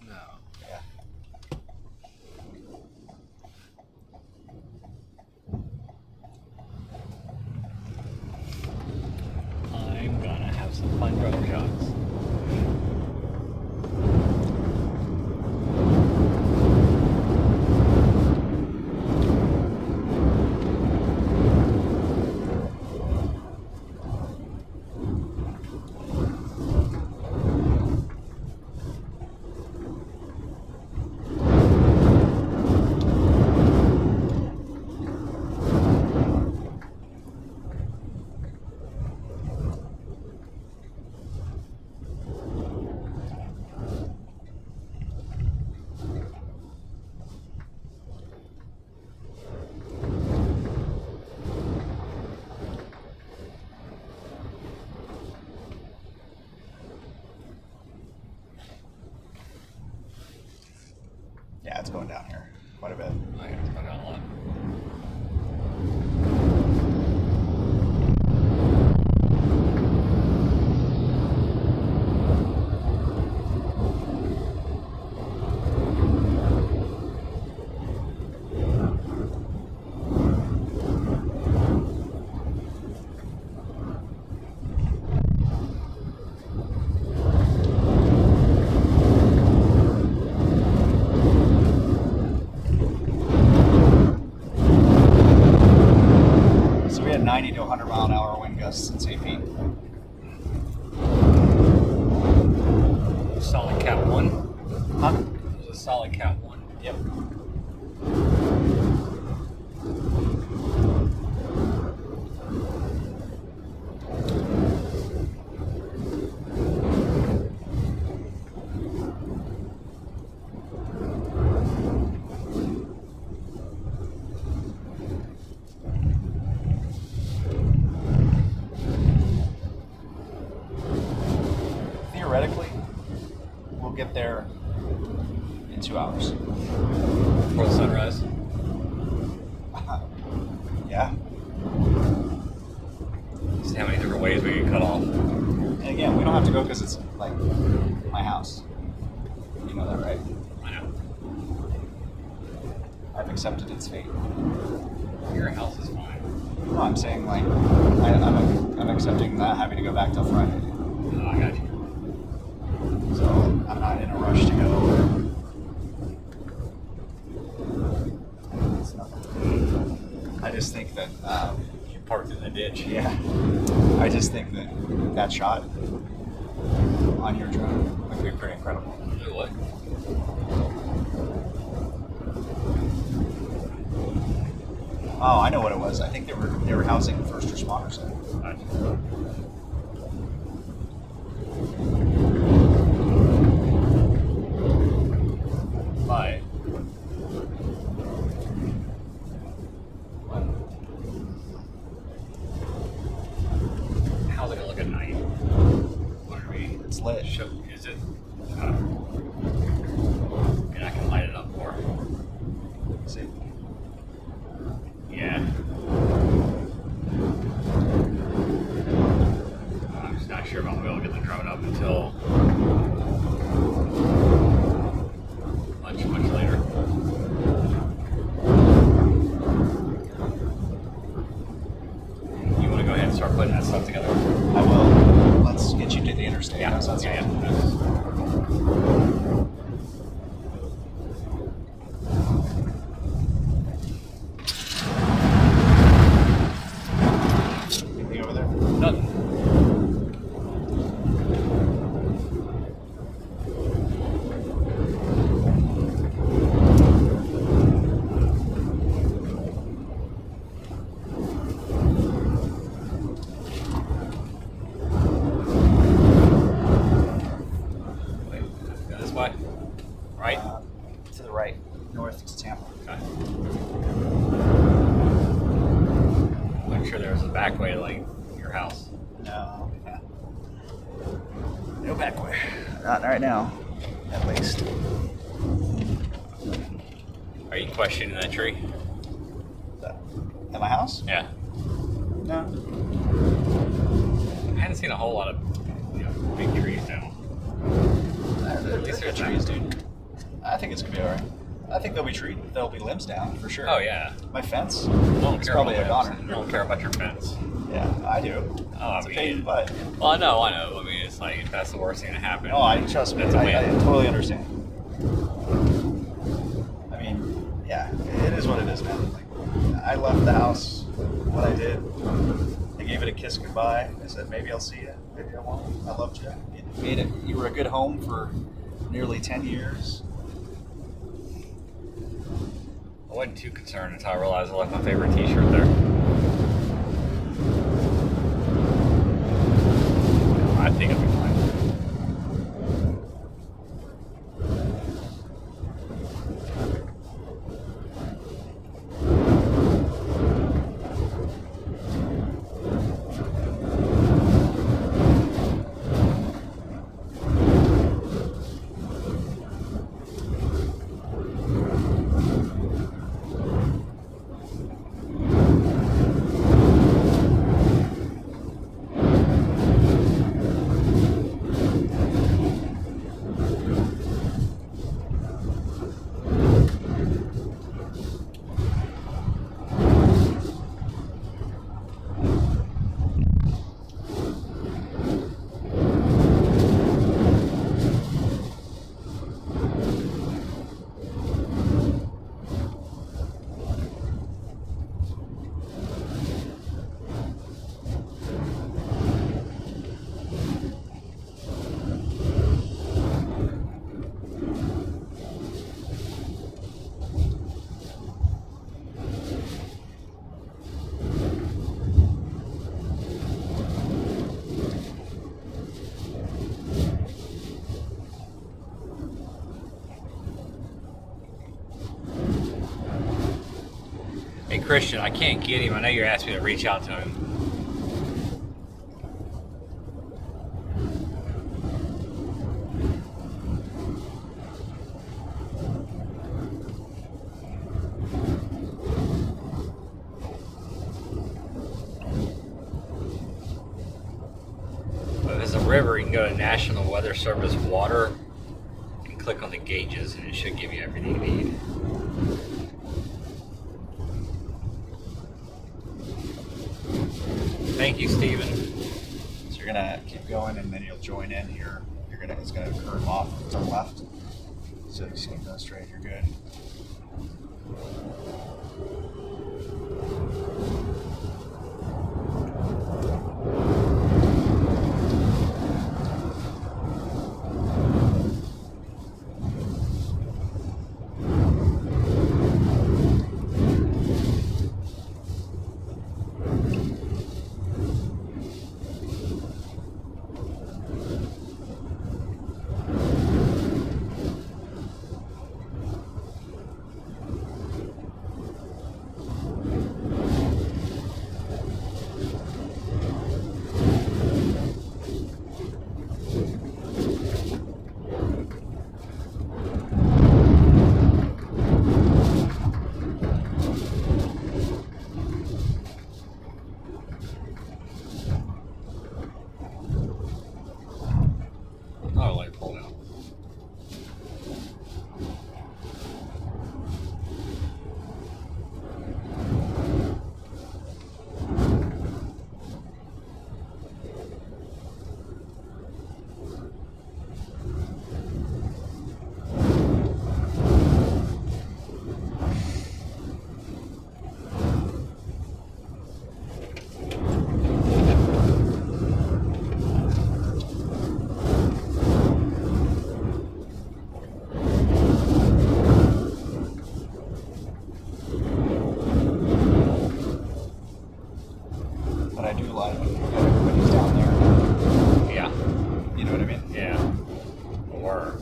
No. Yeah. I'm gonna have some fun drone shots. it's going down here quite a bit. I got to put out a lot. So we had 90 to 100 mile an hour wind gusts in St. Pete. Solid Cat 1. Huh? It was a solid Cat 1. Yep. Theoretically, we'll get there in 2 hours. Before the sunrise. Yeah. See how many different ways we can cut off. And again, we don't have to go because it's like my house. You know that, right? I know. I've accepted its fate. Your house is fine. No, I'm saying like I'm accepting not having to go back till Friday. Oh, I got you. So I'm not in a rush to go. It's nothing. I just think that, You parked in the ditch. yeah, I just think that shot on your drone would be pretty incredible. Do what? Oh, I know what it was. I think they were housing first responders. Got you. But how's it gonna look at night? What are we? It's lit. Show, is it? And I can light it up more. See? Yeah. I'm just not sure if I'll be able to get the drone up until much later. You want to go ahead and start putting that stuff together? I will. Let's get you to the interstate. Yeah. How's that Yeah. sound? Anything over there? Nothing. Wait, go this way? Right? To the right, north to Tampa. Okay. I'm sure there's a back way to like your house. No. Yeah. No back way. Not right now, at least. Are you questioning that tree? At my house? Yeah. No. I hadn't seen a whole lot of big trees now. At least there's there's trees, dude. I think it's gonna be alright. I think there'll be limbs down for sure. Oh yeah. My fence? I don't It's care probably a about goner. I don't care about your fence. Yeah, I do. Oh, I It's a mean, pain in the butt. Well, I know. I mean, it's like if that's the worst thing to happen. No, trust me. That's a I win. totally understand. I mean, yeah, it is what it is, man. Like, I left the house when I did. I gave it a kiss goodbye. I said, maybe I'll see you. Maybe I won't. I loved you. You made it. You were a good home for nearly 10 years. I wasn't too concerned until I realized I left my favorite T-shirt there. I think it'll be fine. Christian, I can't get him. I know you asked me to reach out to him. If it's a river, you can go to National Weather Service Water and click on the gauges, and it should give you everything you need. Thank you, Stephen. So you're gonna keep going, and then you'll join in here. It's gonna curve off to the left. So just keep going straight. You're good. Oh, light pulled out. But I do like when he's down there. Yeah. You know what I mean? Yeah. Or.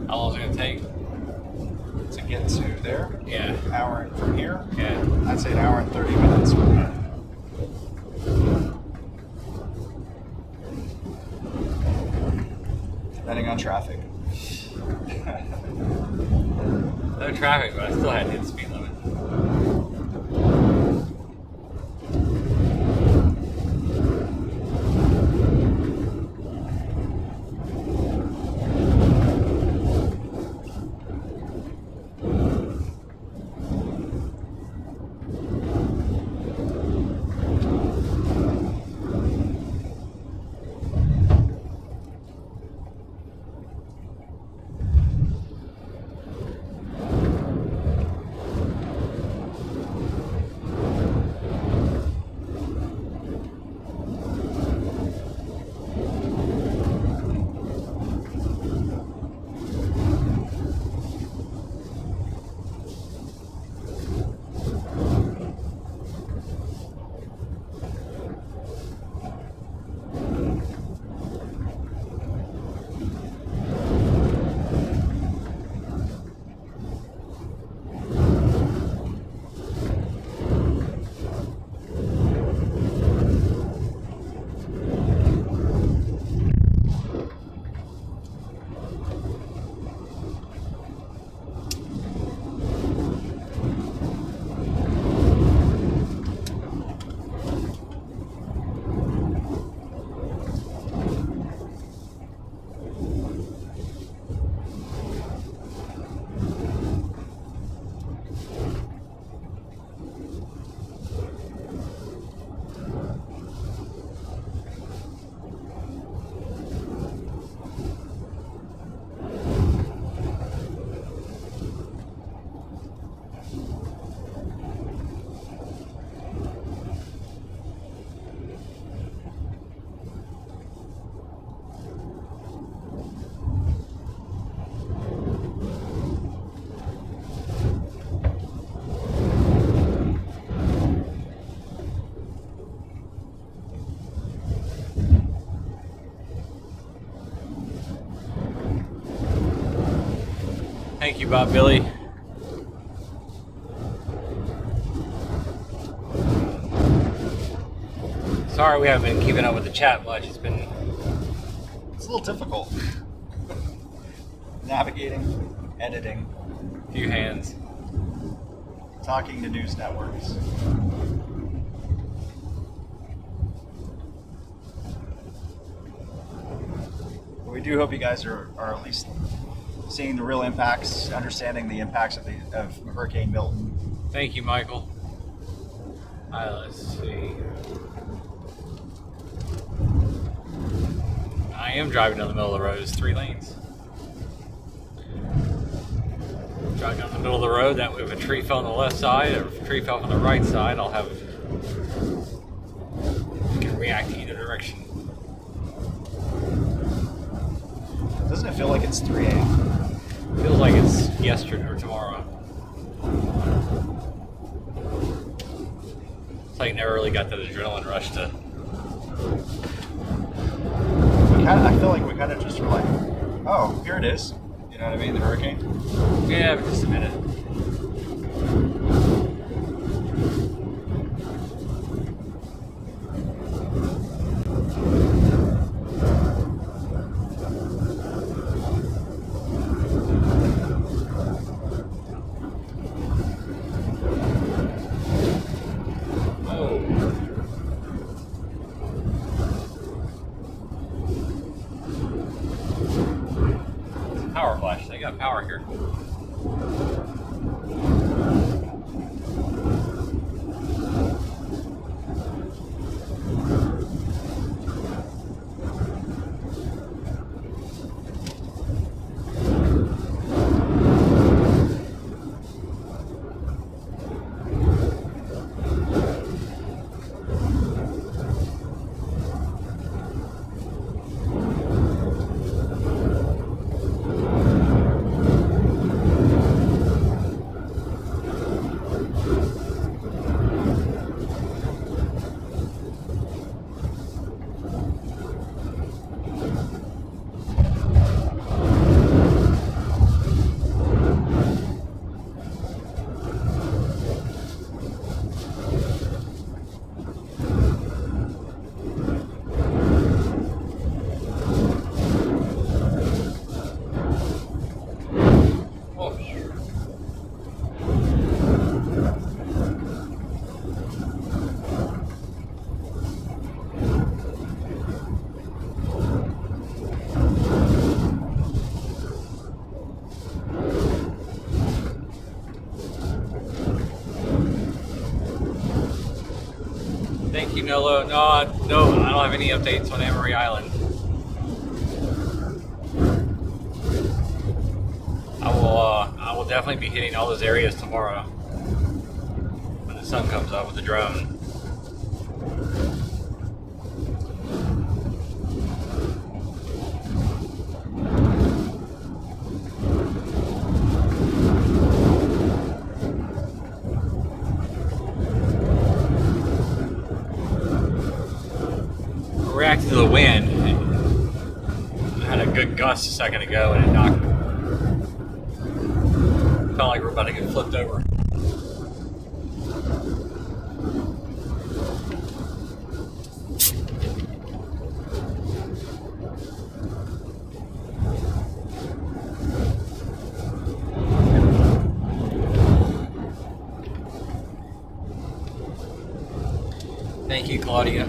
How long is it going to take? To get to there, Yeah. hour from here, Yeah. I'd say an hour and 30 minutes from here. Depending on traffic. No traffic, but I still had to hit the speed limit. Thank you, Bob Billy. Sorry we haven't been keeping up with the chat much. It's a little difficult. Navigating, editing, few hands. Talking to news networks. But we do hope you guys are at least seeing the real impacts, understanding the impacts of Hurricane Milton. Thank you, Michael. Let's see. I am driving down the middle of the road. It's 3 lanes. Driving down the middle of the road. That way, if a tree fell on the left side or if a tree fell on the right side, I can react to either direction. Doesn't it feel like it's 3 a.m.? Feels like it's yesterday or tomorrow. It's like never really got that adrenaline rush to. I feel like we kind of just were like, oh, here it is. You know what I mean? The hurricane. Yeah, but just a minute. Power flash. They got power here. Thank you, Nolo. No, I don't have any updates on Emery Island. I will definitely be hitting all those areas tomorrow when the sun comes up with the drone. Reacting to the wind. I had a good gust a second ago and it knocked. Felt like we're about to get flipped over. Thank you, Claudia.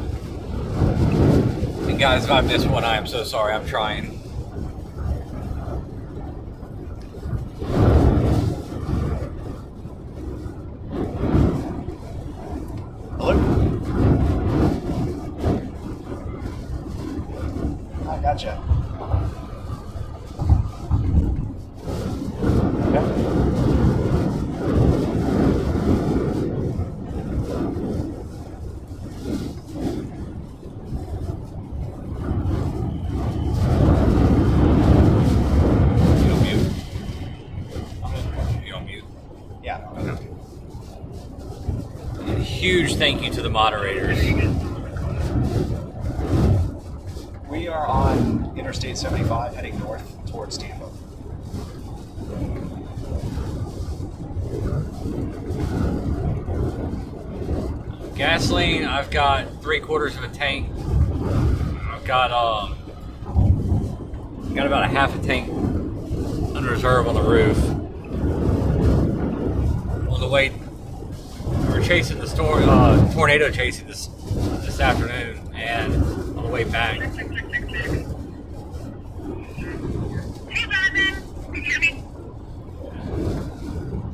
And guys, if I missed one, I am so sorry. I'm trying. Hello? I gotcha. Huge thank you to the moderators. We are on Interstate 75 heading north towards Tampa. Gasoline, I've got 3/4 of a tank. I've got about a half a tank under reserve on the roof. On the way, we were chasing the tornado chasing this afternoon, and on the way back. Hey, Jonathan. Can you hear me?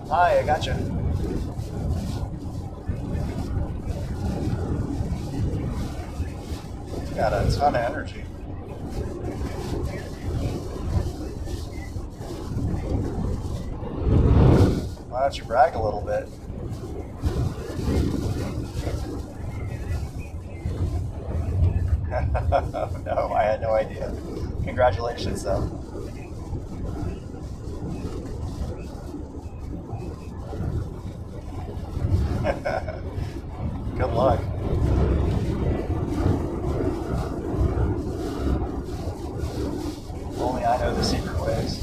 Hi, I got you. Got a ton of energy. Why don't you brag a little bit? No, I had no idea. Congratulations, though. Good luck. Only I know the secret ways.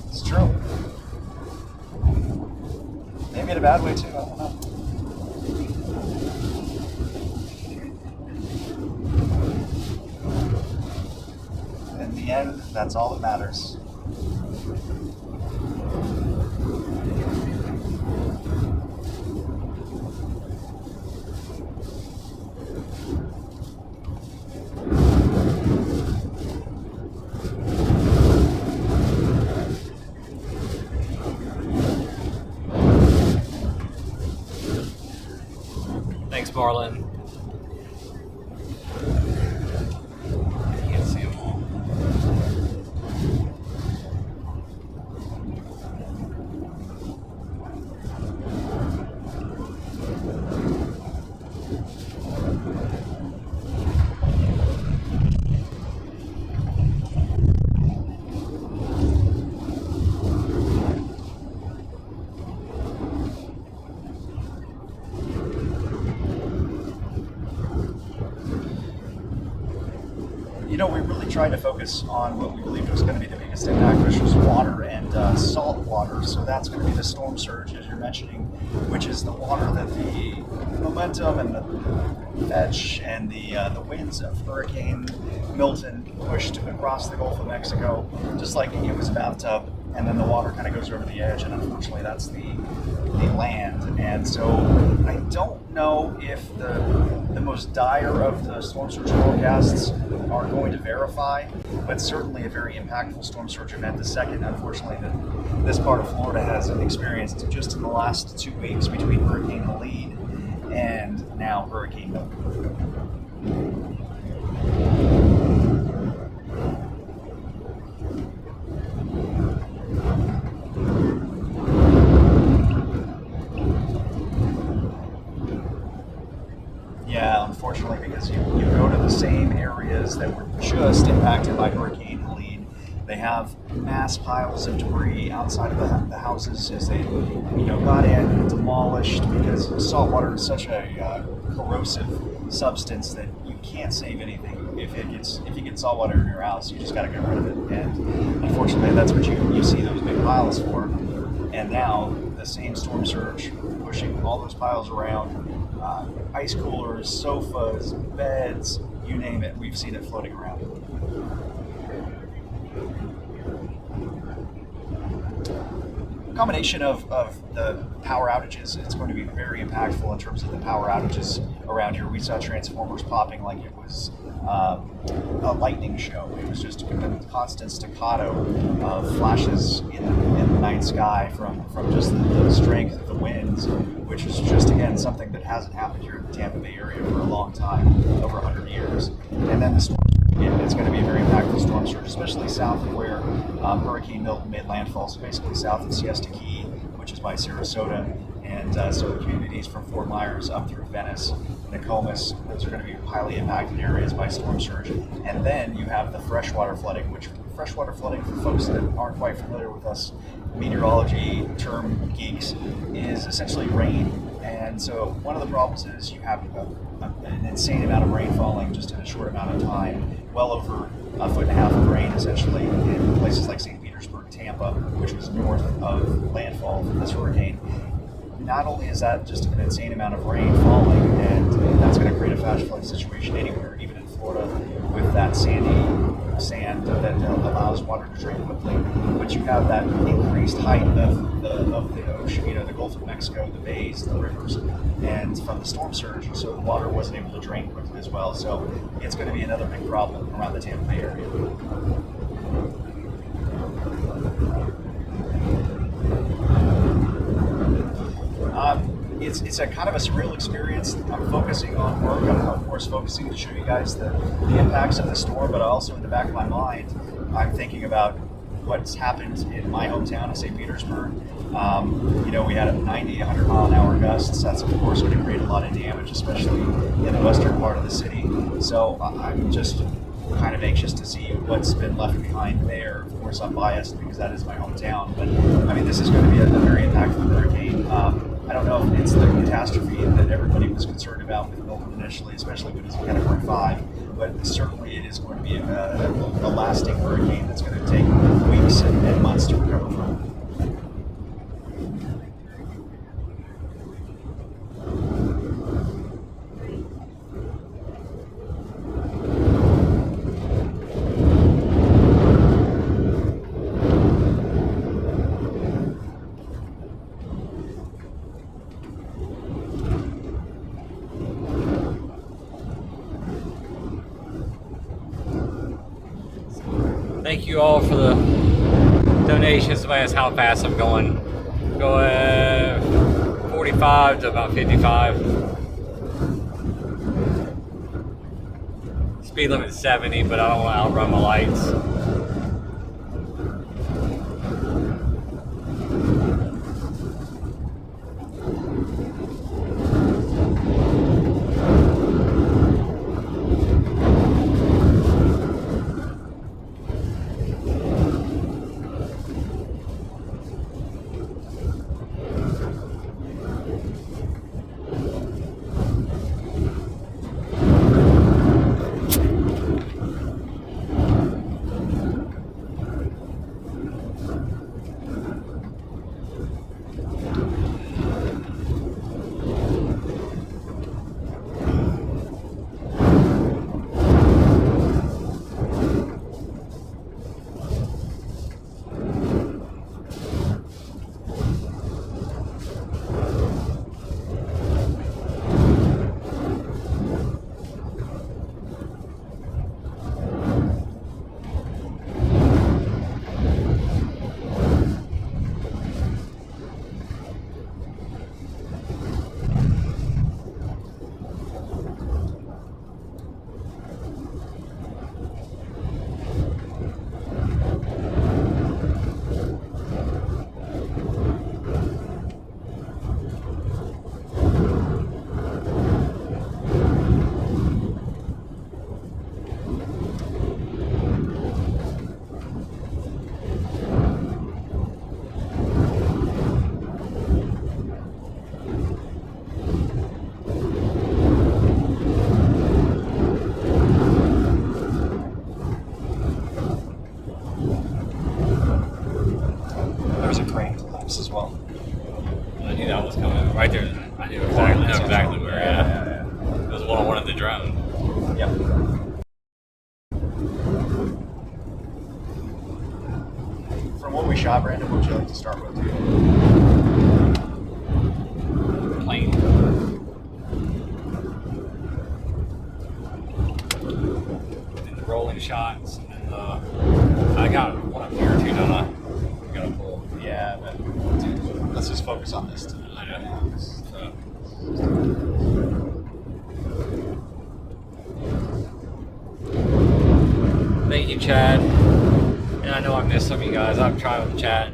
It's true. Maybe in a bad way too, I don't know. In the end, that's all that matters. Thanks, Marlon. Can't see them all. You know, we really tried to focus on what we believed was going to be the biggest impact, which was water and salt water. So that's going to be the storm surge, as you're mentioning, which is the water that the momentum and the edge and the winds of Hurricane Milton pushed across the Gulf of Mexico, just like it was a bathtub, and then the water kind of goes over the edge, and unfortunately that's the land. And so I don't know if the most dire of the storm surge forecasts are going to verify, but certainly a very impactful storm surge event. The second, unfortunately, that this part of Florida has experienced just in the last 2 weeks between Hurricane Helene and now Hurricane Milton. Yeah, unfortunately, because you go to the same areas that were just impacted by Hurricane Helene. They have mass piles of debris outside of the houses as they, got in and demolished, because salt water is such a corrosive substance that you can't save anything. If you get salt water in your house, you just got to get rid of it. And unfortunately, that's what you see those big piles for. And now the same storm surge pushing all those piles around. Ice coolers, sofas, beds, you name it, we've seen it floating around. A combination of the power outages, it's going to be very impactful in terms of the power outages around here. We saw transformers popping like it was a lightning show. It was just a constant staccato of flashes in the night sky from just the strength of the winds, which is just, again, something that hasn't happened here in the Tampa Bay area for a long time, over 100 years. And then the storm surge, it's going to be a very impactful storm surge, especially south of where Hurricane Milton made landfall, so basically south of Siesta Key, which is by Sarasota, and so the communities from Fort Myers up through Venice, Nokomis, those are going to be highly impacted areas by storm surge. And then you have the freshwater flooding, which freshwater flooding, for folks that aren't quite familiar with us meteorology term geeks, is essentially rain And so one of the problems is you have an insane amount of rain falling just in a short amount of time, well over a foot and a half of rain essentially in places like St. Petersburg, Tampa, which was north of landfall from this hurricane. Not only is that just an insane amount of rain falling, and that's going to create a flash flood situation anywhere, even in Florida, with that sandy sand that allows water to drain quickly. But you have that increased height of the ocean, the Gulf of Mexico, the bays, the rivers, and from the storm surge, so the water wasn't able to drain quickly as well. So it's going to be another big problem around the Tampa Bay area. It's a kind of a surreal experience. I'm focusing on work. I'm of course focusing to show you guys the impacts of the storm, but also in the back of my mind, I'm thinking about what's happened in my hometown of St. Petersburg. We had a 90, 100 mile an hour gusts. That's of course going to create a lot of damage, especially in the western part of the city. So I'm just kind of anxious to see what's been left behind there. Of course, I'm biased because that is my hometown, but I mean, this is going to be a very impactful hurricane. I don't know if it's the catastrophe that everybody was concerned about with Milton initially, especially when it's Category 5, but certainly it is going to be a lasting hurricane that's going to take weeks and months to recover from. Thank you all for the donations. Somebody asked how fast I'm going. Going 45 to about 55. Speed limit is 70, but I don't want to outrun my lights. As well. I knew that was coming right there. I knew exactly where. Yeah. It was one I wanted to drone. Yep. From what we shot, Brandon, what would you like to start with? Plane. And the rolling shots. And I got one up here too, don't I? Got a pull. Yeah, but dude, let's just focus on this. I know. Thank you, Chad. And I know I missed some of you guys. I've tried with the chat.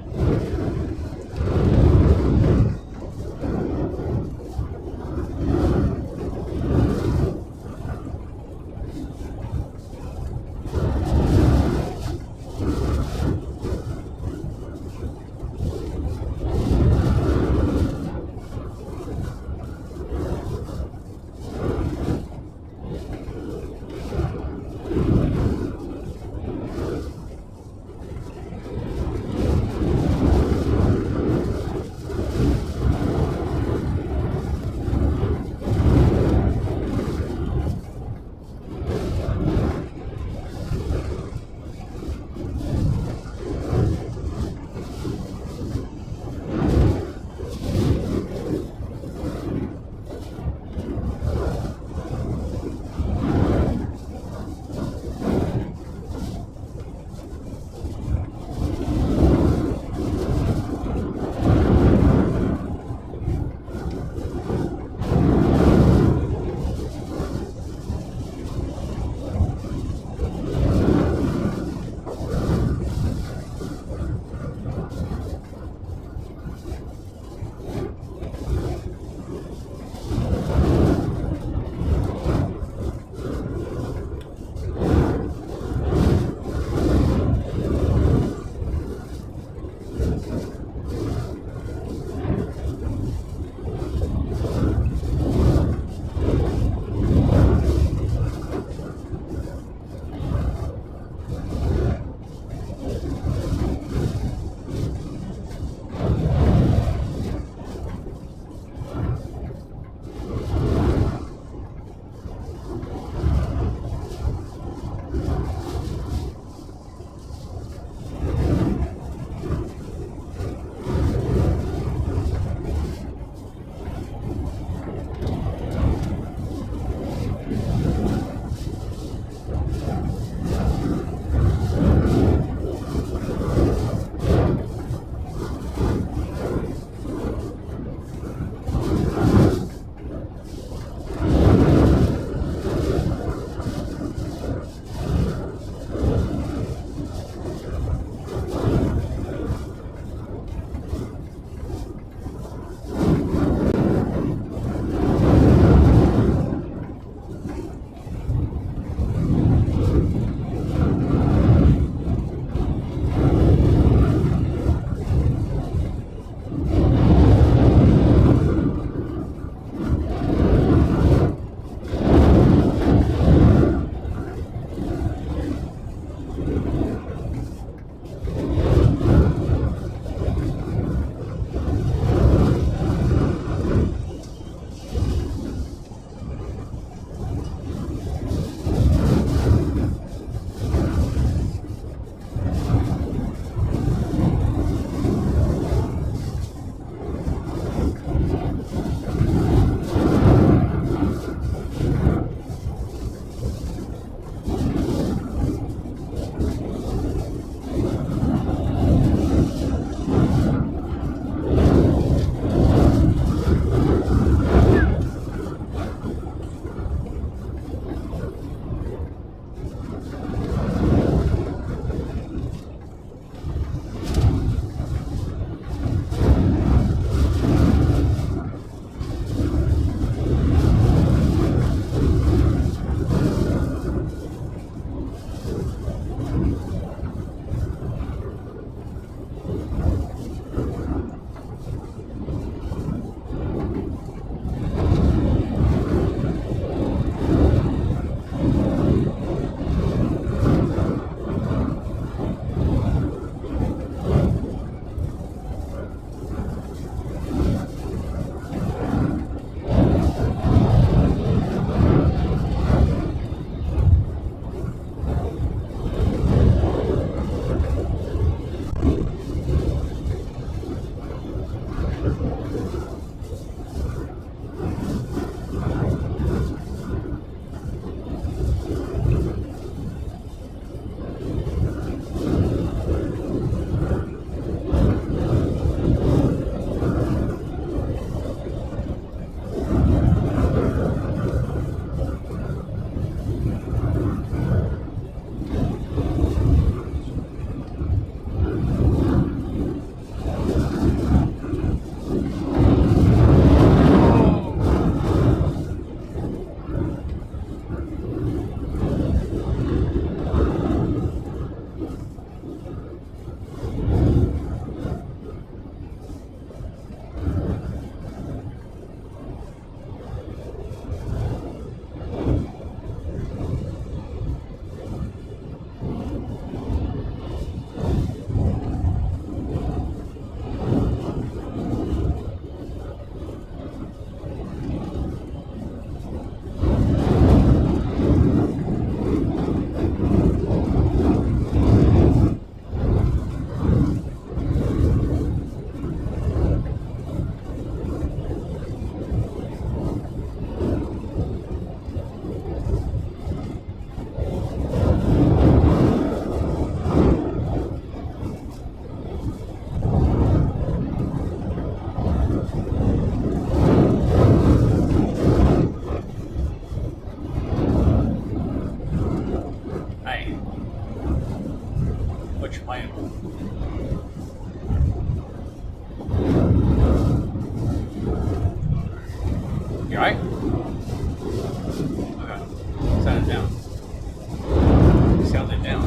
what you're playing. You alright? Okay. Sound it down. Sound it down.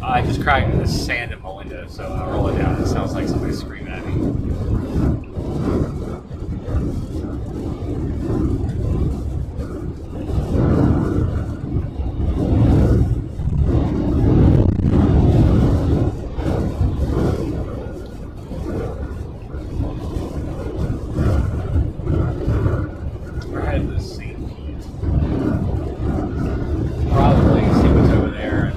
I just cracked the sand in my window, so I roll it down. It sounds like somebody screaming at me. We're headed to the sea. Probably see what's over there.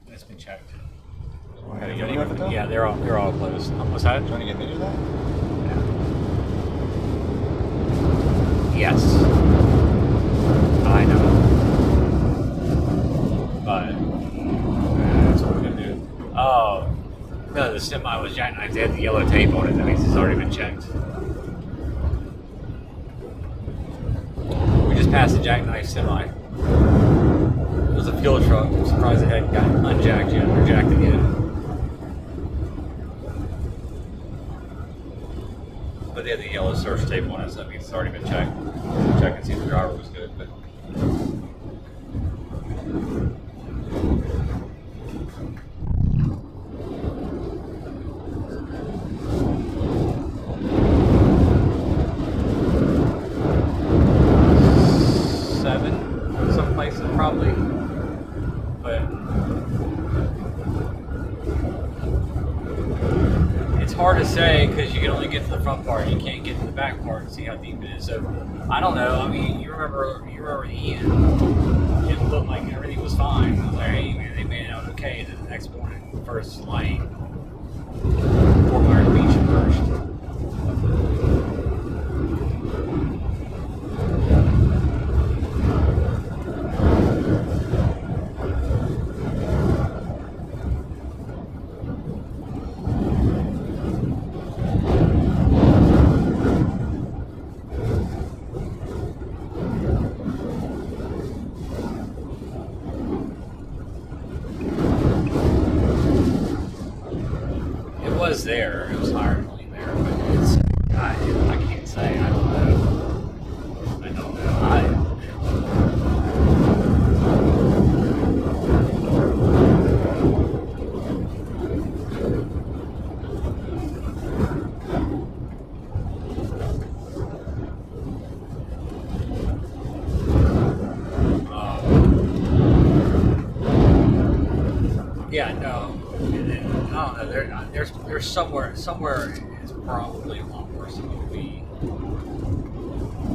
And then it's been checked. Got a video of it though? Yeah, they're all closed. What's that? Do you want to get video of that? Yes. I know. But that's what we're gonna do. Oh no, the semi was jackknifed. They had the yellow tape on it. That means it's already been checked. We just passed the jackknife semi. It was a fuel truck. I'm surprised it hadn't gotten unjacked yet or jacked it yet. But they had the yellow search tape on it, so that means it's already been checked. Check and see if the driver was good. But some places probably. But it's hard to say because you can only get to the front part. You can't get to the back part and see how deep it is. So I don't know. I mean, you remember the end. It didn't look like everything was fine. I was like, hey man, they made it out okay. And then the next morning, first light, Fort Myers Beach at first. Was there. It was higher than there, but it's I can't say. I don't know. I don't know. Yeah, no. I don't know. There's somewhere it's probably a lot worse than it would be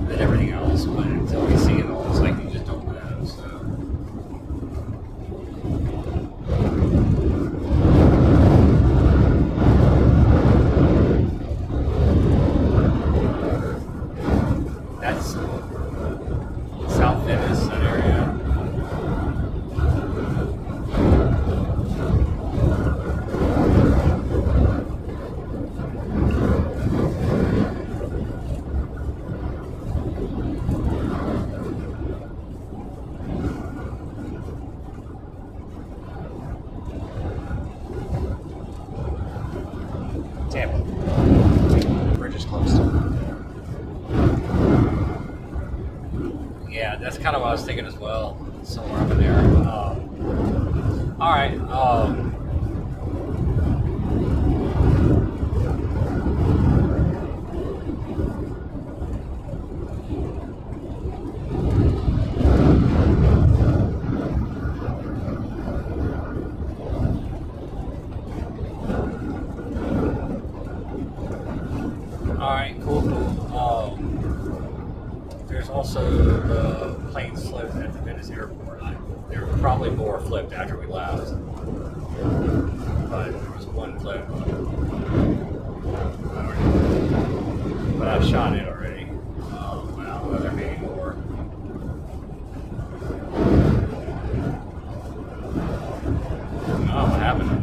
than everything else. But until we see it all, it's like you just don't know. So. that's kind of what I was thinking as well. Somewhere up in there. All right. There's also the planes flipped at the Venice airport. There were probably more flipped after we left, but there was one flip. But I've shot it already. But I don't know there may be more. Oh, what happened?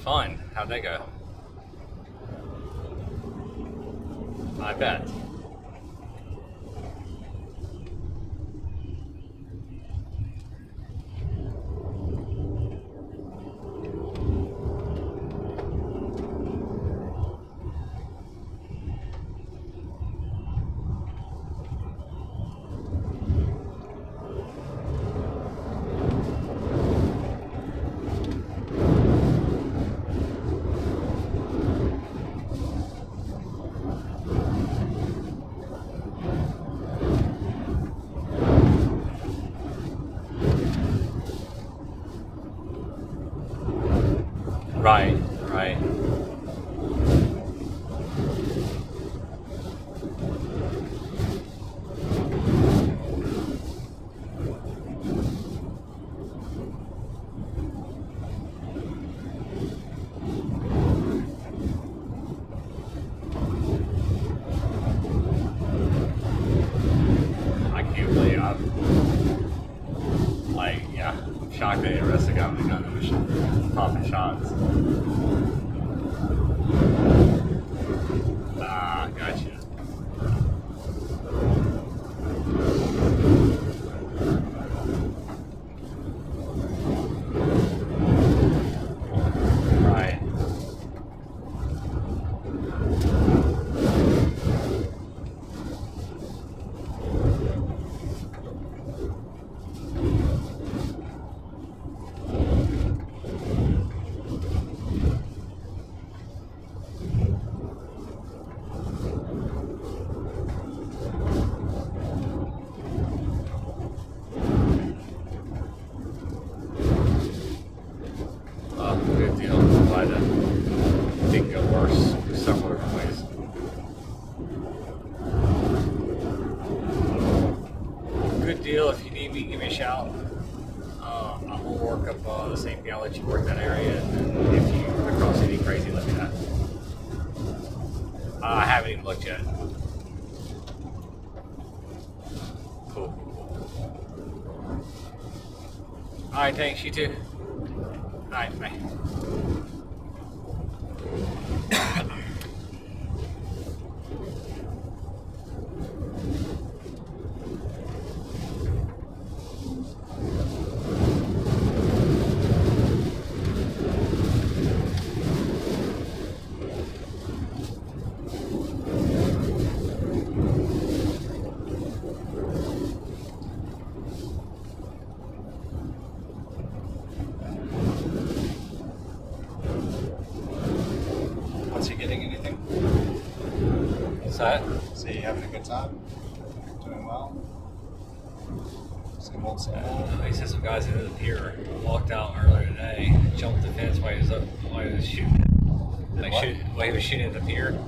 Fun. How'd that go? I bet. Right, right. I can't believe I'm like, yeah, I'm shocked that the rest of the guy gun was popping shots. Ah, gotcha. Right. Good deal. I'm glad that didn't go worse several different ways. Good deal. If you need me, give me a shout. I will work up the same galley you work that area, and if you run across any crazy, let me know. I haven't even looked yet. Alright, thanks, you too. Alright, bye. What's he getting? Anything? What's that? Is he having a good time? Doing well? Same old, same old. I said some guys into the pier walked out earlier today, jumped the fence while he was shooting. While he was shooting at the pier,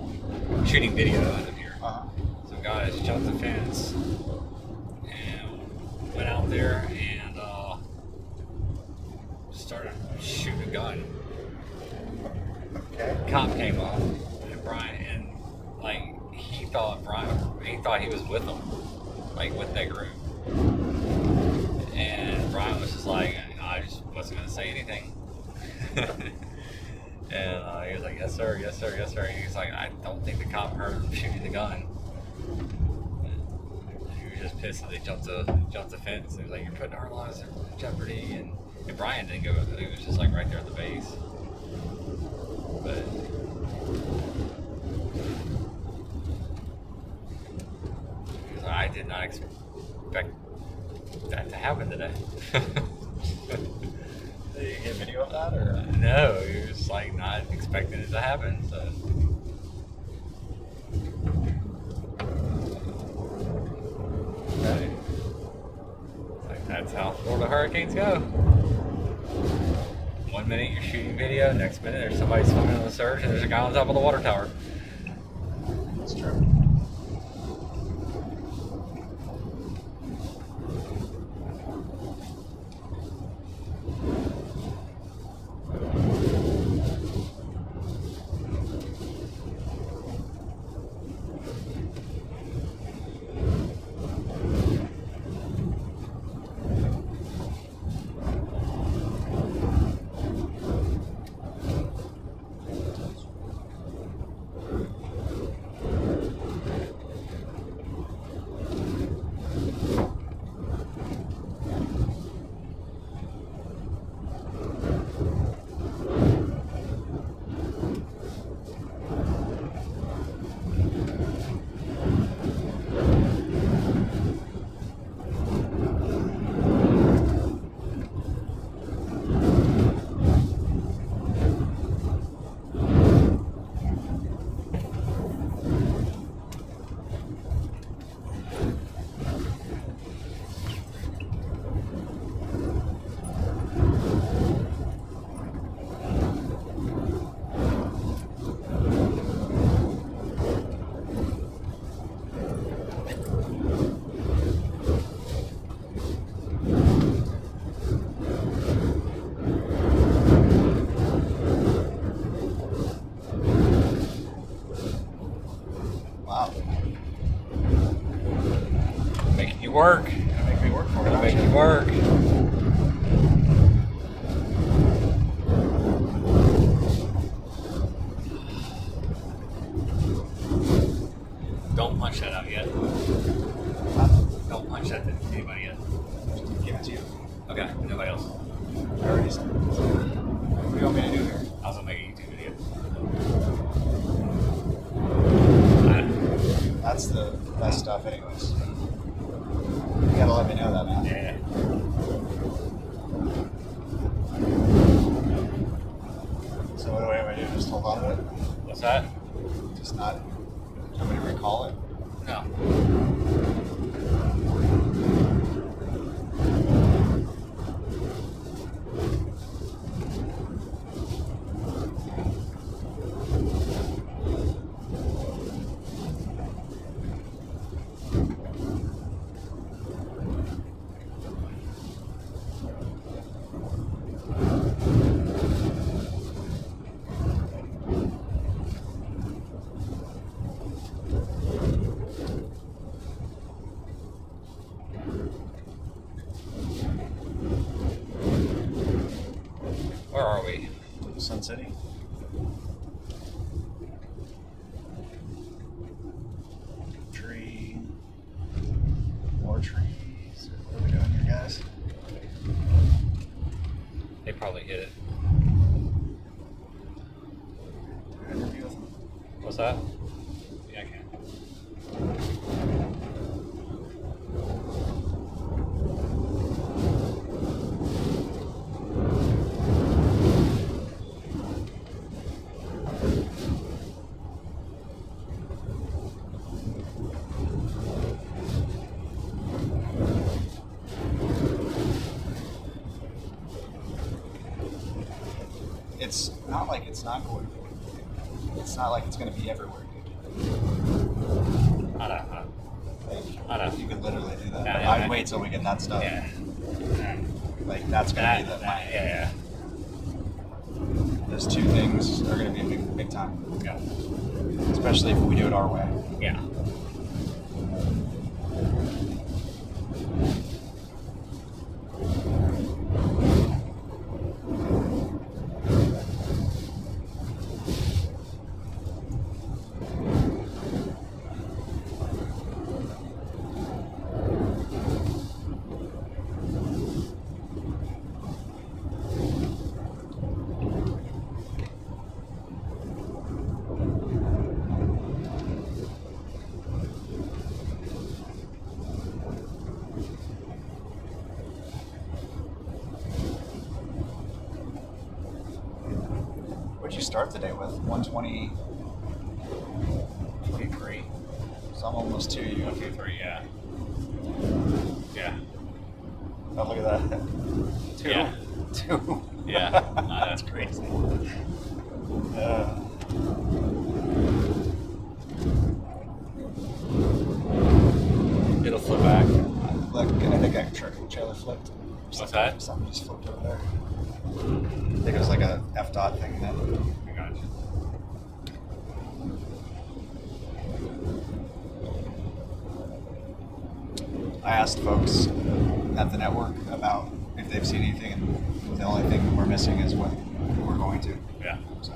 shooting video at the pier. Some guys jumped the fence and went out there and started shooting a gun. Okay. Cop came up and Brian he thought he was with them, like with that group. And Brian was just like, I just wasn't gonna say anything. And he was like, yes sir, yes sir, yes sir. And he's like, I don't think the cop heard him shooting the gun. And he was just pissed that they jumped the fence. He was like, you're putting our lives in jeopardy. And Brian didn't go with it. He was just like right there at the base. But I did not expect that to happen today. Did you get video of that, or? No, he was like not expecting it to happen. So. Okay. Like that's how Florida hurricanes go. 1 minute you're shooting video, next minute there's somebody swimming on the surge, and there's a guy on top of the water tower. That's true. Work. Gonna make me work for it. It'll make you work. Don't punch that out yet. Don't punch that to anybody yet. Just give it to you. Okay, nobody else. I already said it. What do you want me to do here? I was gonna make a YouTube video. That's the best stuff anyways. You gotta let me know that, man. Yeah. So what do I do? Just hold on to it? What's that? Just not... Do you want me to recall it? No. Sun City. Tree. More trees. What are we doing here, guys? They probably hit it. Interview with them. What's that? Yeah, I can. It's not like it's not going. It's not like it's going to be everywhere, dude. I know. Like, I know. you could literally do that. Yeah, I'd wait till we get that stuff. Yeah. Like that's going to be the Yeah. Those two things are going to be big time. Yeah. Especially if we do it our way. Yeah. What'd you start the day with? 120. 23. So I'm almost to you. 23, yeah. Yeah. Oh, look at that. Two. Yeah. Two. Yeah. That's crazy. It'll flip back. Look, I think I trailer flipped. What's that? Something just flipped over there. I think it was like a F dot thing then. I got you. I asked folks at the network about if they've seen anything, and the only thing we're missing is when we're going to. Yeah. So.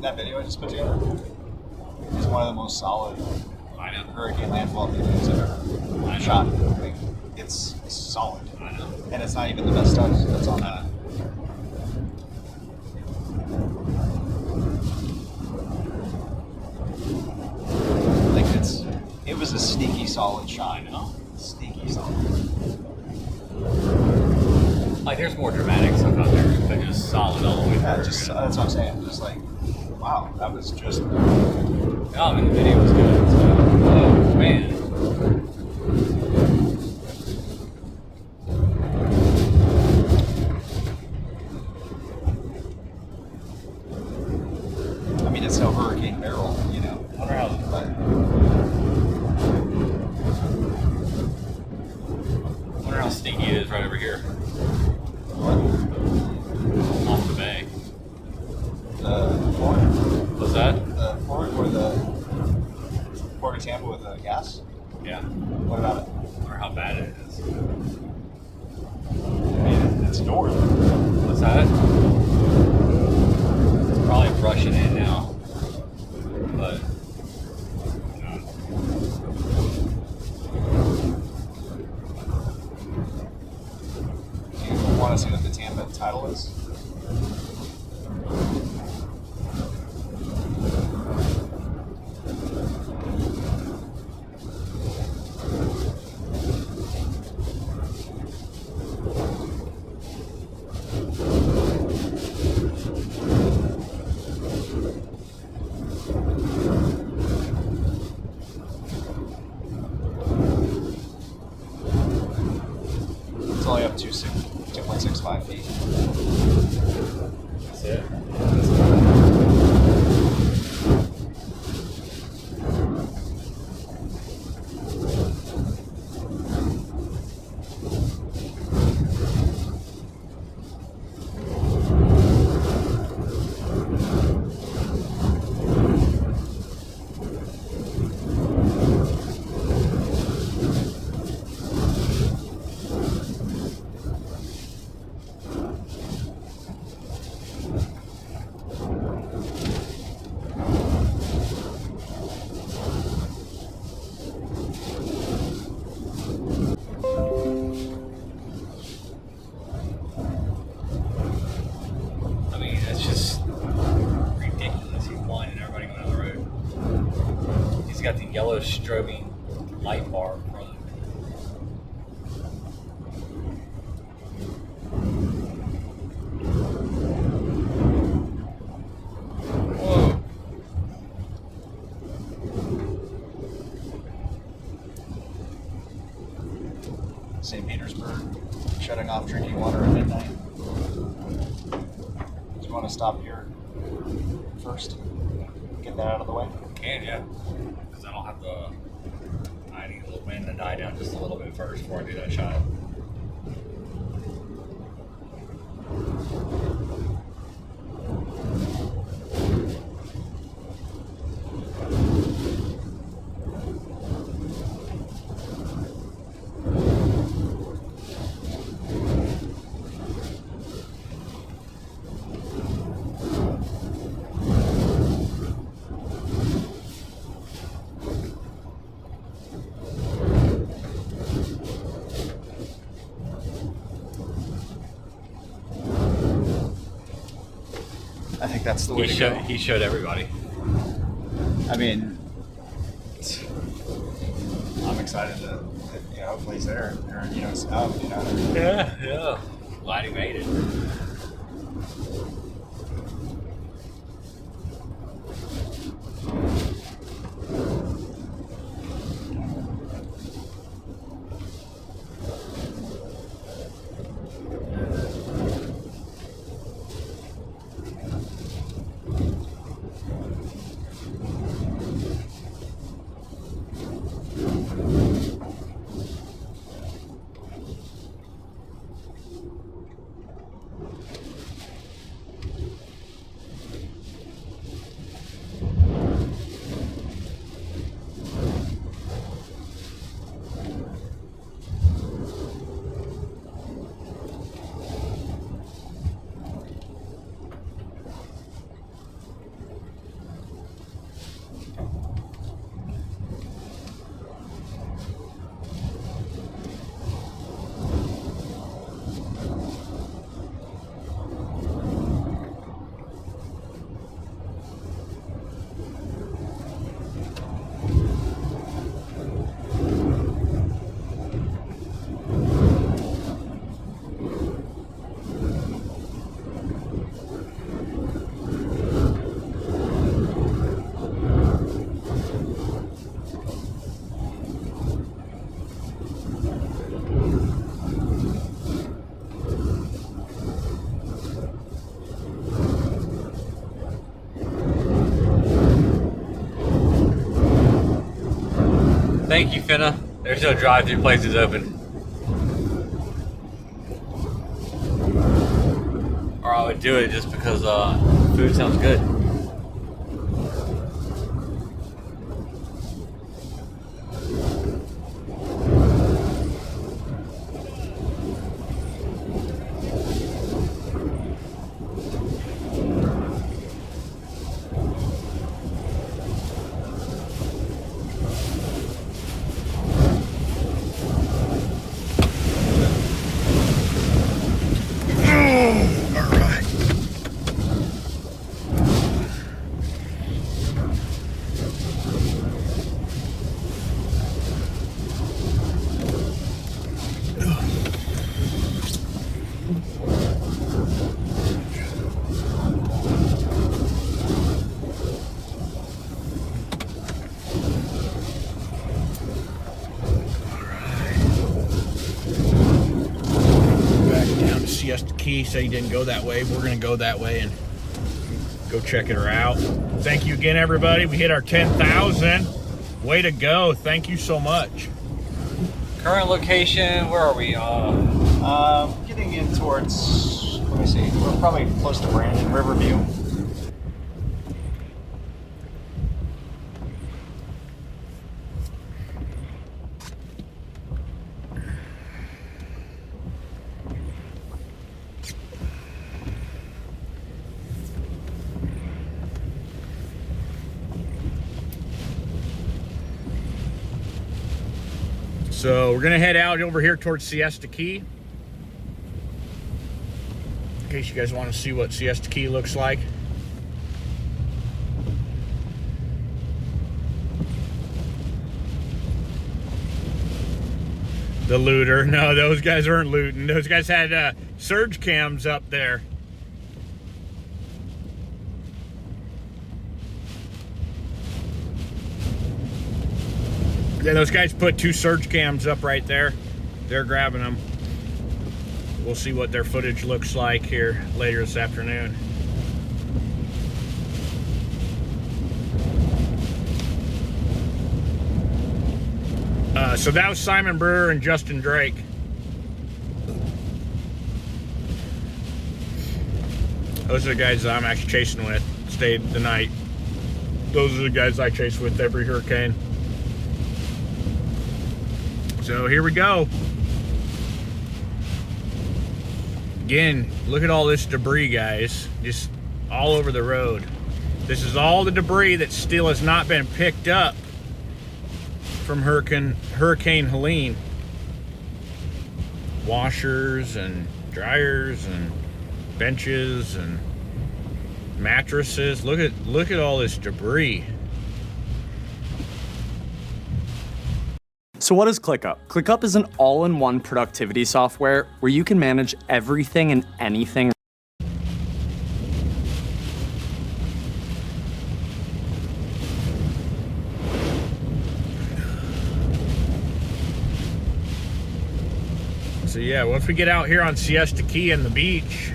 That video I just put together is one of the most solid I know. hurricane landfall videos I've ever shot. Like, it's solid. I know. And it's not even the best stuff that's on that. Like it was a sneaky solid shot. I know. Sneaky solid. Like, there's more dramatic stuff out there than just solid all the way through. Yeah, just that's what I'm saying. Just like, wow, that was just. Oh, I mean, the video was good. So, oh, man. I mean, it's no Hurricane Barrel, you know. I wonder how. But I wonder how stinky it is right over here what? off the bay. The port, What's that? the port, or the Port of Tampa with the gas. Yeah. What about it? I wonder how bad it is. I mean, it's north. What's that? It's probably rushing in now. But. Do you want to see what the Tampa title is? It's only up to 2.65 feet. That's it. yellow strobing light bar in front of it. Whoa. St. Petersburg shutting off drinking water at midnight. Do you want to stop here first? Get that out of the way? Can, yeah. Because I don't have the... I need the wind to die down just a little bit first before I do that shot. I think that's the way to go. He showed everybody. I mean, I'm excited to, hopefully he's there. Or, it's up, Yeah. Glad he made it. Thank you, Finna. There's no drive-through places open. Or I would do it just because food sounds good. Siesta Key said he didn't go that way. We're going to go that way and go check it out. Thank you again, everybody. We hit our 10,000. Way to go. Thank you so much. Current location, where are we? Getting in towards, let me see, we're probably close to Brandon, Riverview. So we're going to head out over here towards Siesta Key. In case you guys want to see what Siesta Key looks like. The looter. No, those guys aren't looting. Those guys had surge cams up there. Yeah, those guys put 2 surge cams up right there. They're grabbing them. We'll see what their footage looks like here later this afternoon. So that was Simon Brewer and Justin Drake. Those are the guys that I'm actually chasing with. Stayed the night. Those are the guys I chase with every hurricane. So here we go. Again, look at all this debris, guys. Just all over the road. This is all the debris that still has not been picked up from Hurricane Helene. Washers and dryers and benches and mattresses. Look at all this debris. So what is ClickUp? ClickUp is an all-in-one productivity software where you can manage everything and anything. So yeah, once we get out here on Siesta Key and the beach,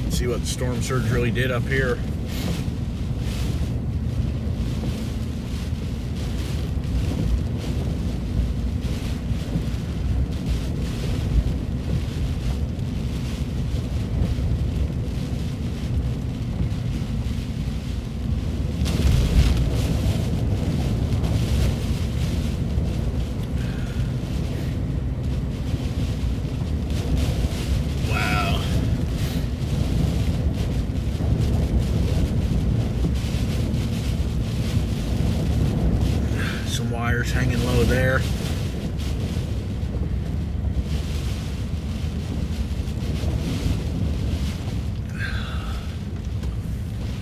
see what the storm surge really did up here. Wires hanging low there.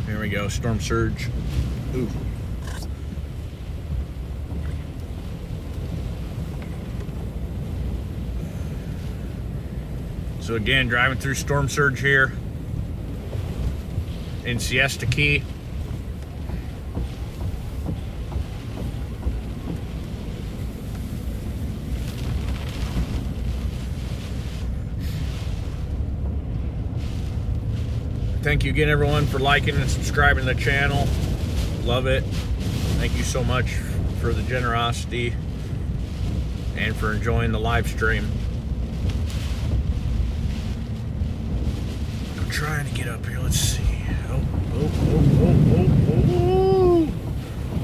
There we go, storm surge. Ooh. So again, driving through storm surge here in Siesta Key. Thank you again, everyone, for liking and subscribing to the channel. Love it. Thank you so much for the generosity and for enjoying the live stream. I'm trying to get up here. Let's see. Oh.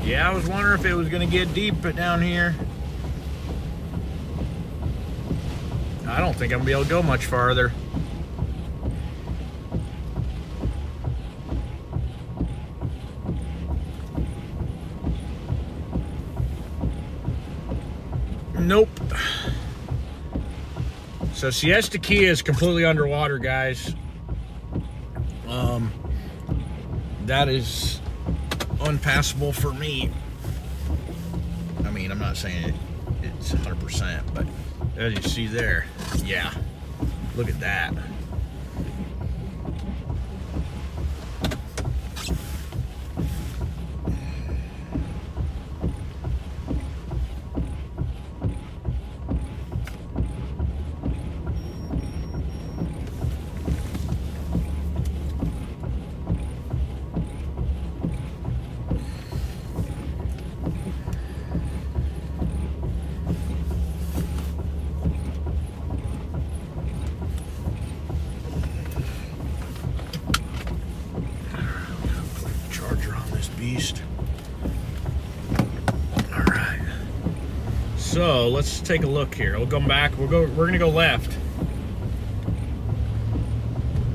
Yeah, I was wondering if it was going to get deep down here. I don't think I'm going to be able to go much farther. Nope. So Siesta Key is completely underwater, guys. That is unpassable for me. I mean, I'm not saying it's 100%, but as you see there, yeah, look at that. Beast. All right. So let's take a look here. We'll come back. We're gonna go left.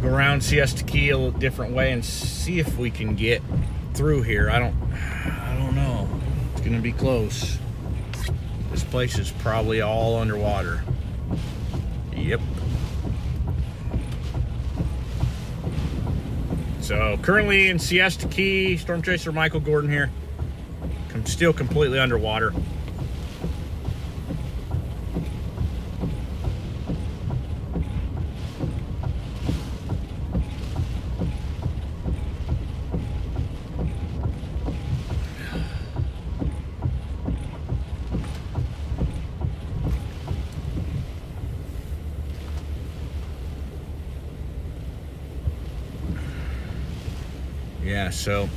Go around Siesta Key a little different way and see if we can get through here. I don't know. It's gonna be close. This place is probably all underwater. Yep. So currently in Siesta Key, Storm Chaser Michael Gordon here. I'm still completely underwater. Yeah, so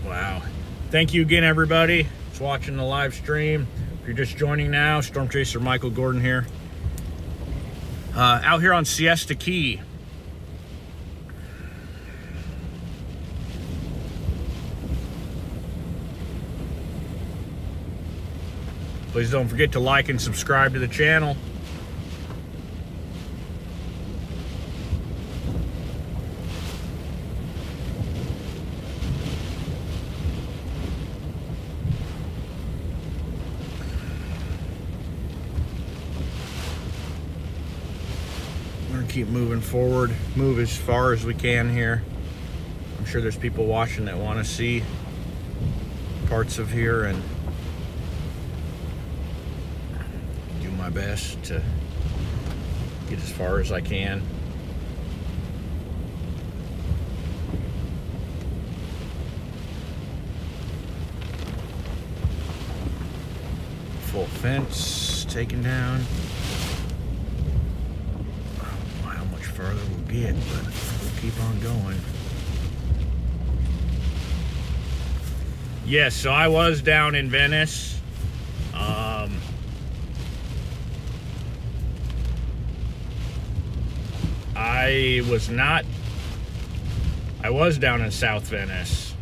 wow. Thank you again, everybody who's watching the live stream. If you're just joining now, Storm Chaser Michael Gordon here. Out here on Siesta Key. Please don't forget to like and subscribe to the channel. We're gonna keep moving forward, move as far as we can here. I'm sure there's people watching that want to see parts of here, and my best to get as far as I can. Full fence taken down. I don't know how much further we'll get, but we'll keep on going. Yes, so I was down in Venice. I was down in South Venice.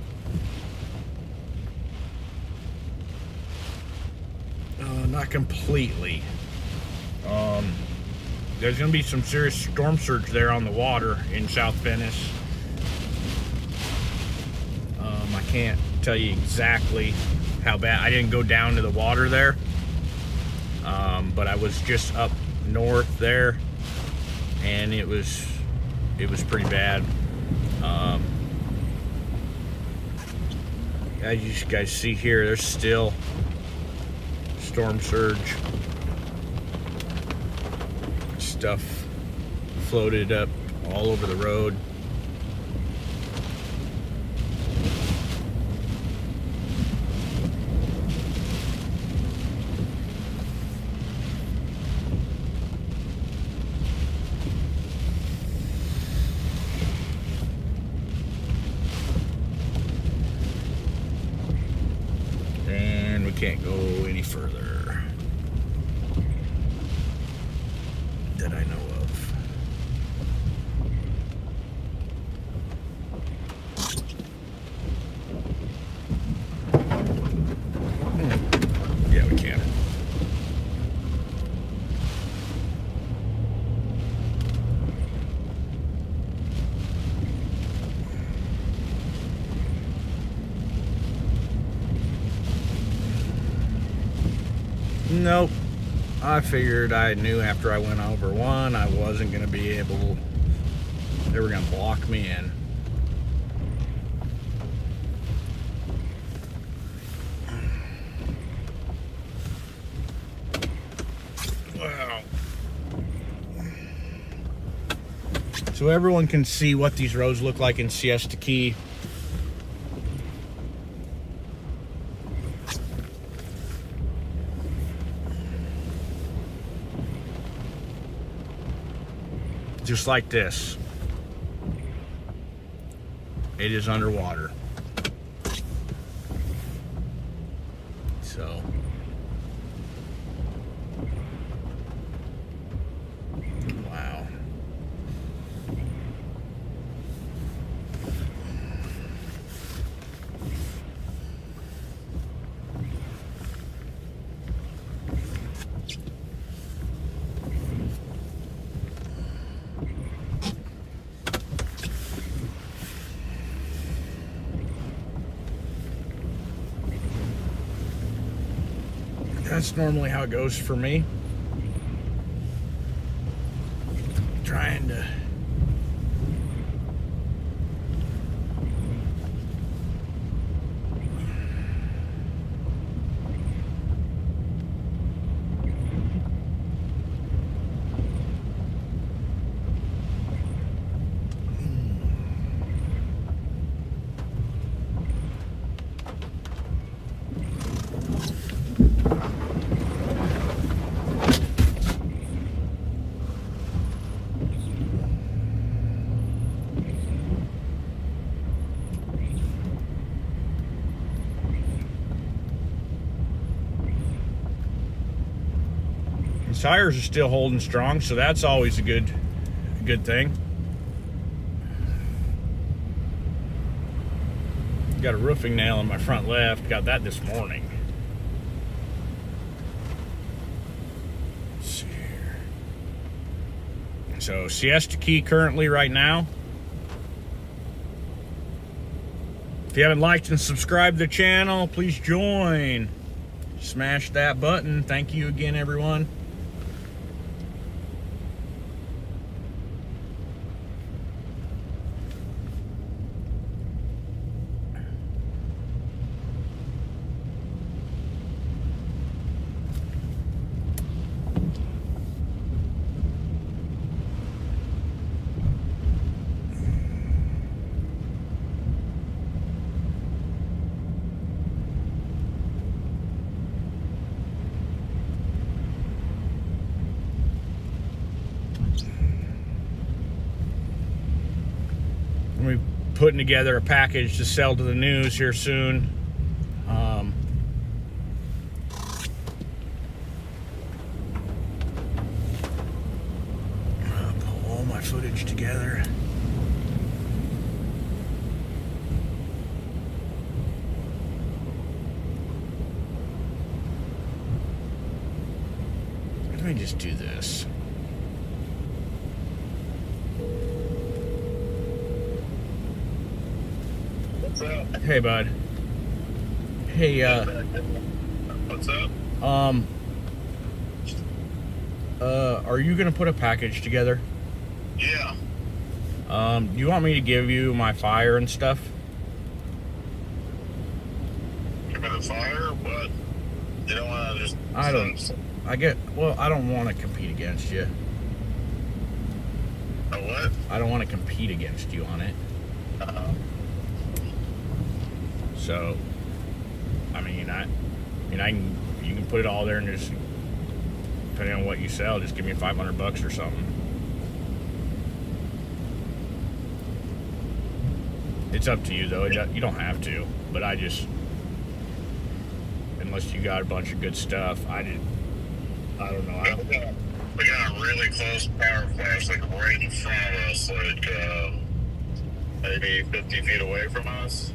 Not completely. There's going to be some serious storm surge there on the water in South Venice. I can't tell you exactly how bad. I didn't go down to the water there, but I was just up north there, and it was pretty bad. As you guys see here, there's still storm surge stuff floated up all over the road. Can't go any further that I know of. Yeah, we can. Nope. I figured I knew after I went over one, I wasn't going to be able, they were going to block me in. Wow. So everyone can see what these roads look like in Siesta Key. Just like this, it is underwater. So wow. That's normally how it goes for me. Trying to tires are still holding strong, so that's always a good thing. Got a roofing nail in my front left. Got that this morning. Let's see here. So Siesta Key currently right now. If you haven't liked and subscribed to the channel, please join. Smash that button. Thank you again, everyone. We're putting together a package to sell to the news here soon. Pull all my footage together. Let me just do this. What's up? Hey, bud. Hey, What's up? are you gonna put a package together? Yeah. Do you want me to give you my fire and stuff? Give me the fire, but you don't want to just. I don't want to compete against you. A what? I don't want to compete against you on it. So, you can put it all there and just, depending on what you sell, just give me $500 or something. It's up to you though. You don't have to, but unless you got a bunch of good stuff, I don't know. We got a really close power flash, like right in front of us, like maybe 50 feet away from us.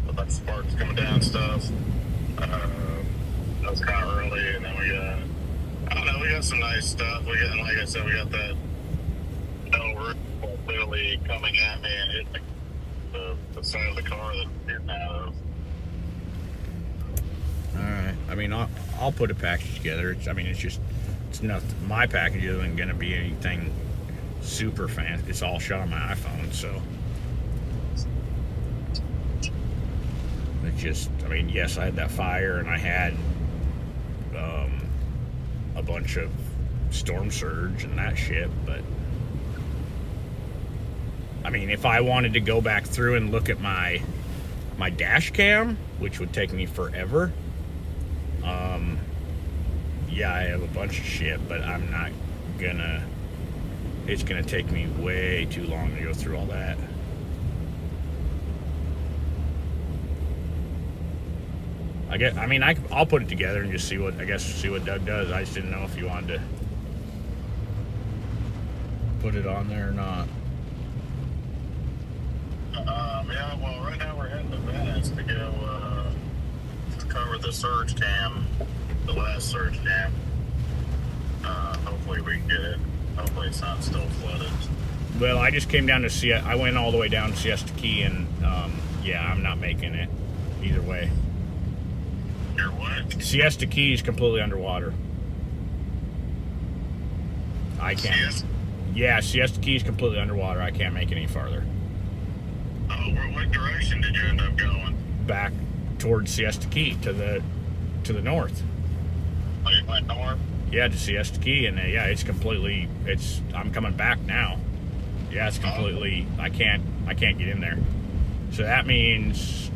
With like sparks coming down and stuff. That was kind of early, and then we got some nice stuff. Like I said, we got that metal roof literally coming at me and hitting the side of the car that I'm getting out of. Alright, I'll put a package together. It's nothing. My package isn't going to be anything super fancy. It's all shot on my iPhone, so. It's just, yes, I had that fire and I had a bunch of storm surge and that shit, but if I wanted to go back through and look at my dash cam, which would take me forever, yeah, I have a bunch of shit, but I'm not gonna, it's gonna take me way too long to go through all that. I'll put it together and just see what Doug does. I just didn't know if you wanted to put it on there or not. Yeah, well, right now we're heading to Venice to go to cover the surge cam, the last surge cam. Hopefully we can get it. Hopefully it's not still flooded. Well, I just came down to see it. I went all the way down to Siesta Key, and yeah, I'm not making it either way. Your what? Siesta Key is completely underwater. I can't. Siesta? Yeah, Siesta Key is completely underwater. I can't make it any farther. Oh, what direction did you end up going? Back towards Siesta Key to the north. Oh, you went north? Yeah, to Siesta Key, and yeah, it's completely. I'm coming back now. Yeah, it's completely. I can't get in there. So that means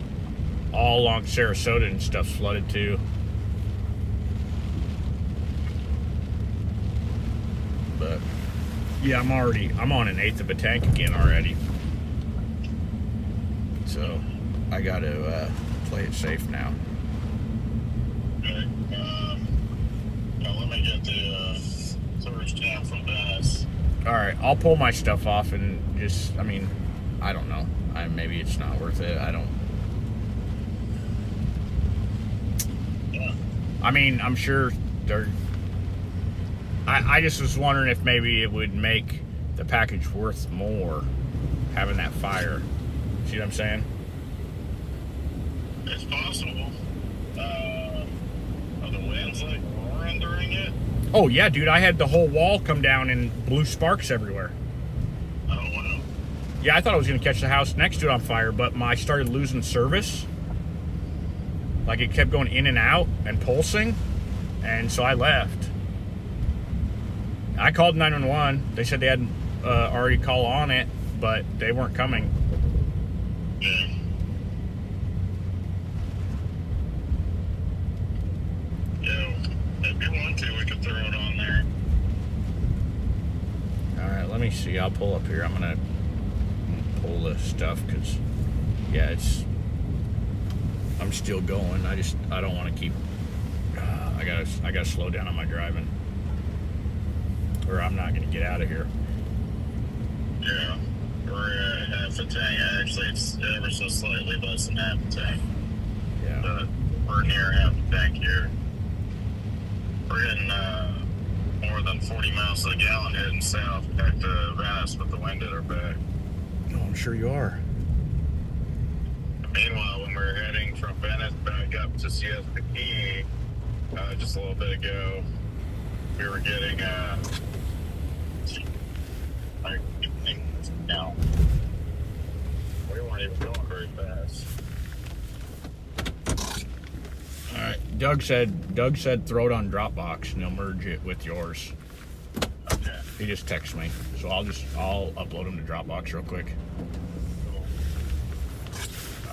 all along Sarasota and stuff's flooded too. But yeah, I'm on an eighth of a tank again already. So I got to play it safe now. Okay. Now let me get the tourist town from Venice. All right, I'll pull my stuff off and just. I mean, I don't know. Maybe it's not worth it. I don't. Yeah. I mean, I'm sure they're. I just was wondering if maybe it would make the package worth more having that fire. See what I'm saying? It's possible. Are the winds like roaring during it? Oh yeah, dude! I had the whole wall come down and blew sparks everywhere. Oh, wow. Yeah, I thought I was gonna catch the house next to it on fire, but I started losing service. Like it kept going in and out and pulsing, and so I left. I called 911. They said they had already call on it, but they weren't coming. Yeah. Yeah. If you want to, we could throw it on there. All right, let me see. I'll pull up here. I'm gonna pull this stuff because, yeah, I'm still going. I don't want to keep. I gotta slow down on my driving, or I'm not gonna get out of here. Yeah. We're at half a tank. Actually, it's ever so slightly less than half a tank. Yeah. But we're near half a tank here. We're getting more than 40 miles to the gallon heading south back to Venice with the wind at our back. No, I'm sure you are. Meanwhile, when we were heading from Venice back up to Siesta Key just a little bit ago, we were getting now. We weren't even going very fast. All right. Doug said throw it on Dropbox and he'll merge it with yours. Okay. He just texted me, so I'll upload them to Dropbox real quick. Cool.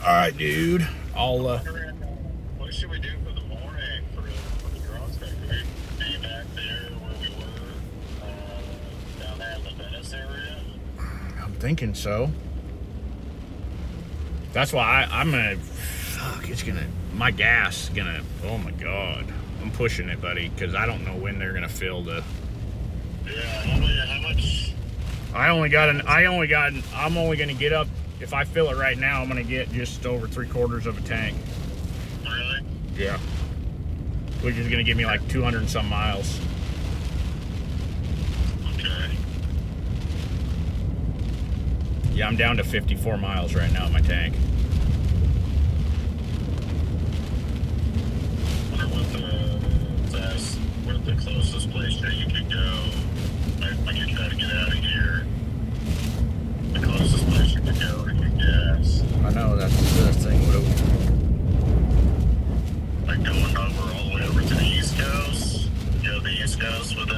All right, dude. What should we do for the morning for the drone stick? Could we be back there where we were down there in the Venice area? I'm thinking so. That's why I'm gonna. Fuck, it's gonna. My gas is gonna. Oh my god, I'm pushing it, buddy, because I don't know when they're gonna fill the. Yeah, how much? I'm only gonna get up. If I fill it right now, I'm gonna get just over 3/4 of a tank. Really? Yeah. Which is gonna give me like 200 and some miles. Okay. Yeah, I'm down to 54 miles right now in my tank. Where's the closest place that you could go when you try to get out of here? The closest place you could go to get gas. I know, that's the thing. Like going over all the way over to the East Coast. You know, the East Coast with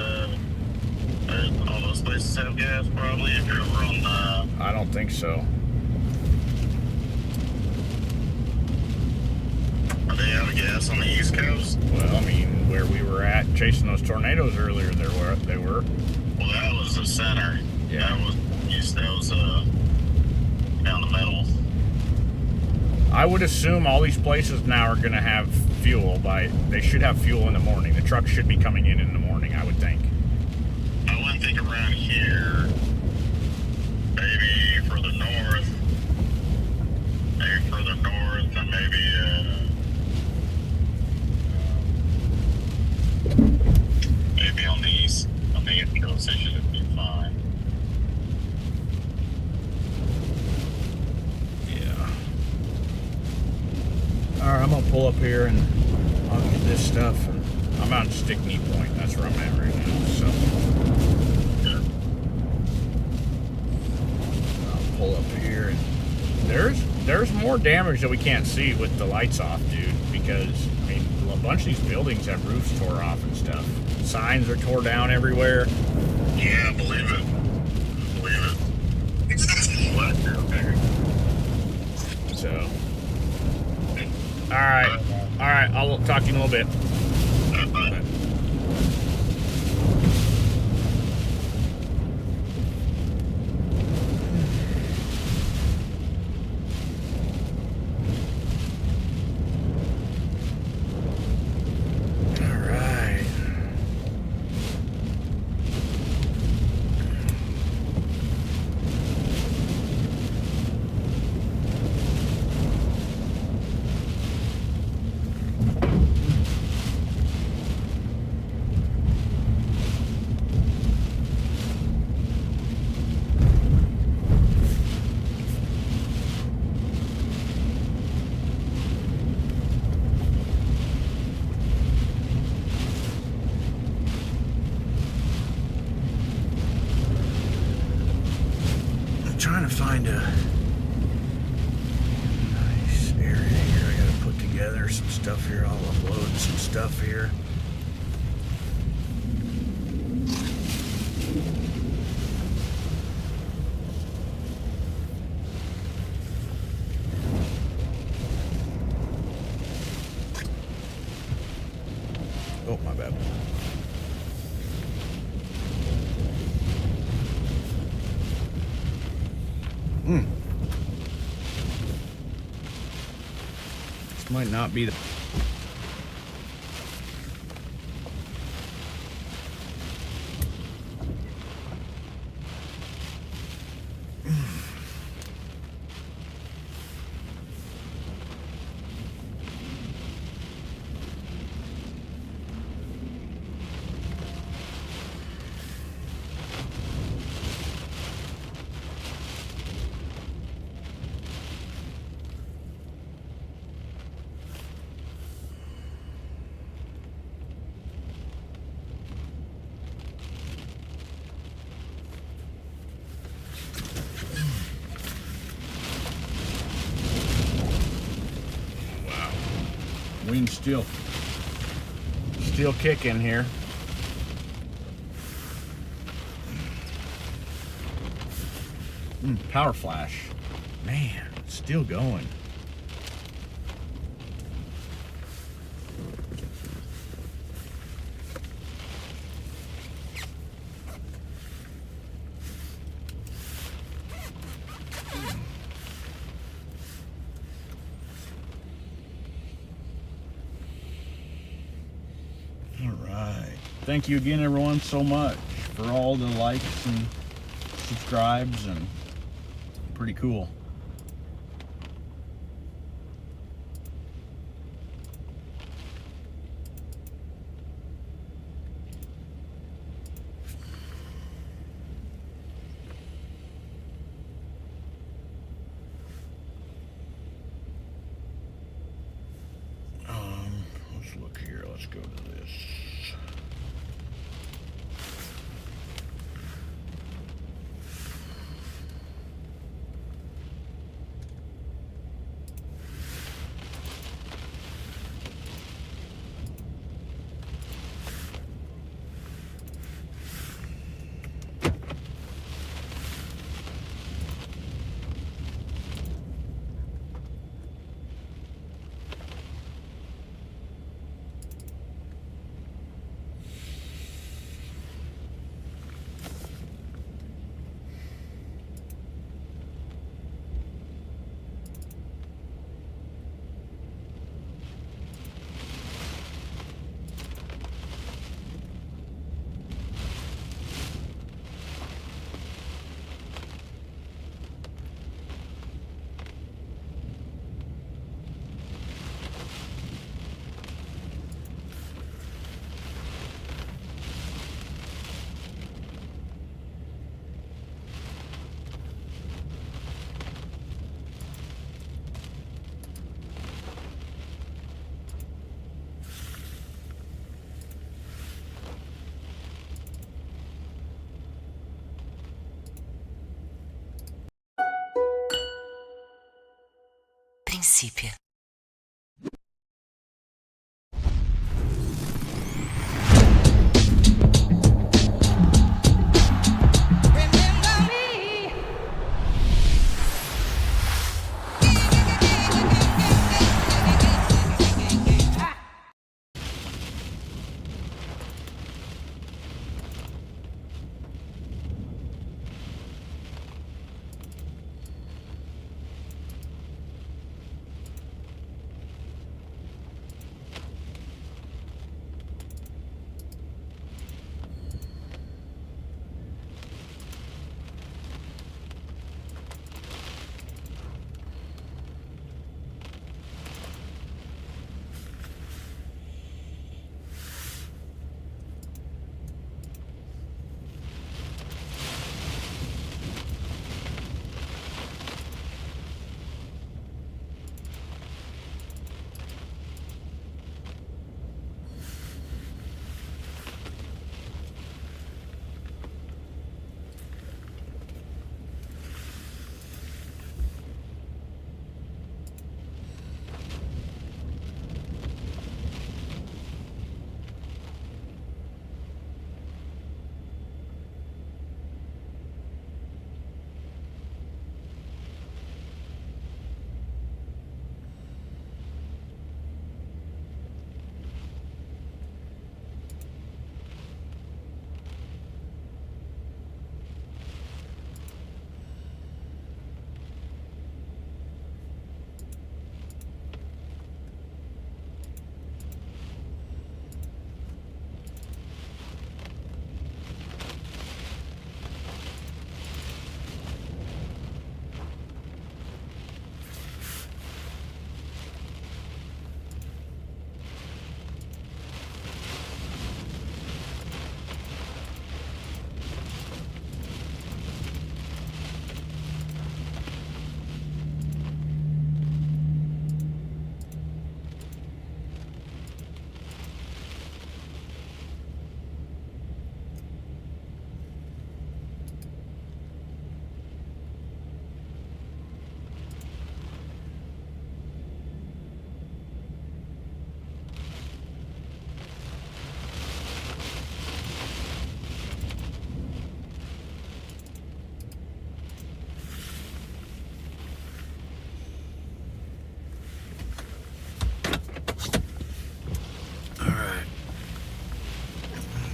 all those places have gas probably if you're over on the... I don't think so. Are they out of gas on the East Coast? Well, I mean, where we were at chasing those tornadoes earlier, they were. Well, that was the center. Yeah. That was east. That was down the middle. I would assume all these places now are going to have fuel they should have fuel in the morning. The truck should be coming in the morning, I would think. I wouldn't think around here. Maybe further north. And maybe on the east coast, they should be fine. Yeah. All right, I'm going to pull up here and this stuff. And I'm on Stickney Point. That's where I'm at right now. So I'll pull up here. And there's more damage that we can't see with the lights off, dude. Because I mean, a bunch of these buildings have roofs tore off and stuff. Signs are tore down everywhere. Yeah, believe it. Believe it. It's flat down there. So, all right. I'll talk to you in a little bit. Bye. All right. Trying to find a nice area here. I gotta put together some stuff here. I'll upload some stuff here. Oh, my bad. This might not be the... Wind's still kicking here. Power flash. Man, it's still going. Thank you again, everyone, so much for all the likes and subscribes, and pretty cool. Let's look here. Let's go to this. princípio.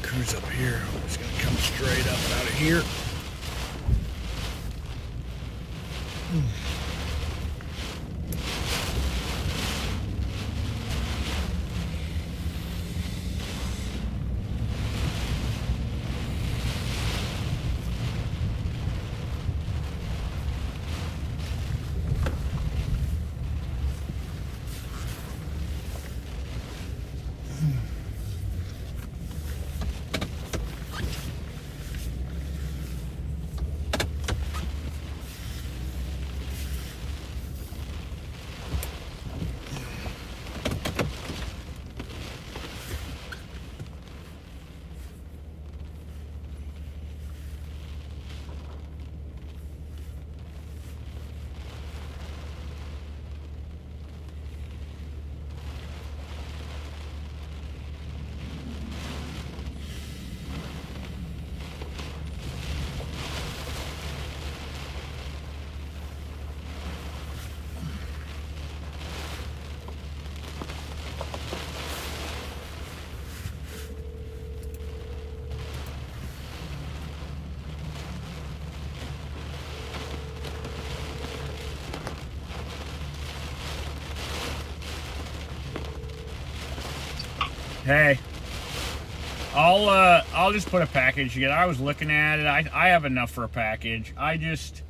Cruise up here. I'm just gonna come straight up and out of here. Hey, I'll just put a package together. I was looking at it. I have enough for a package. I don't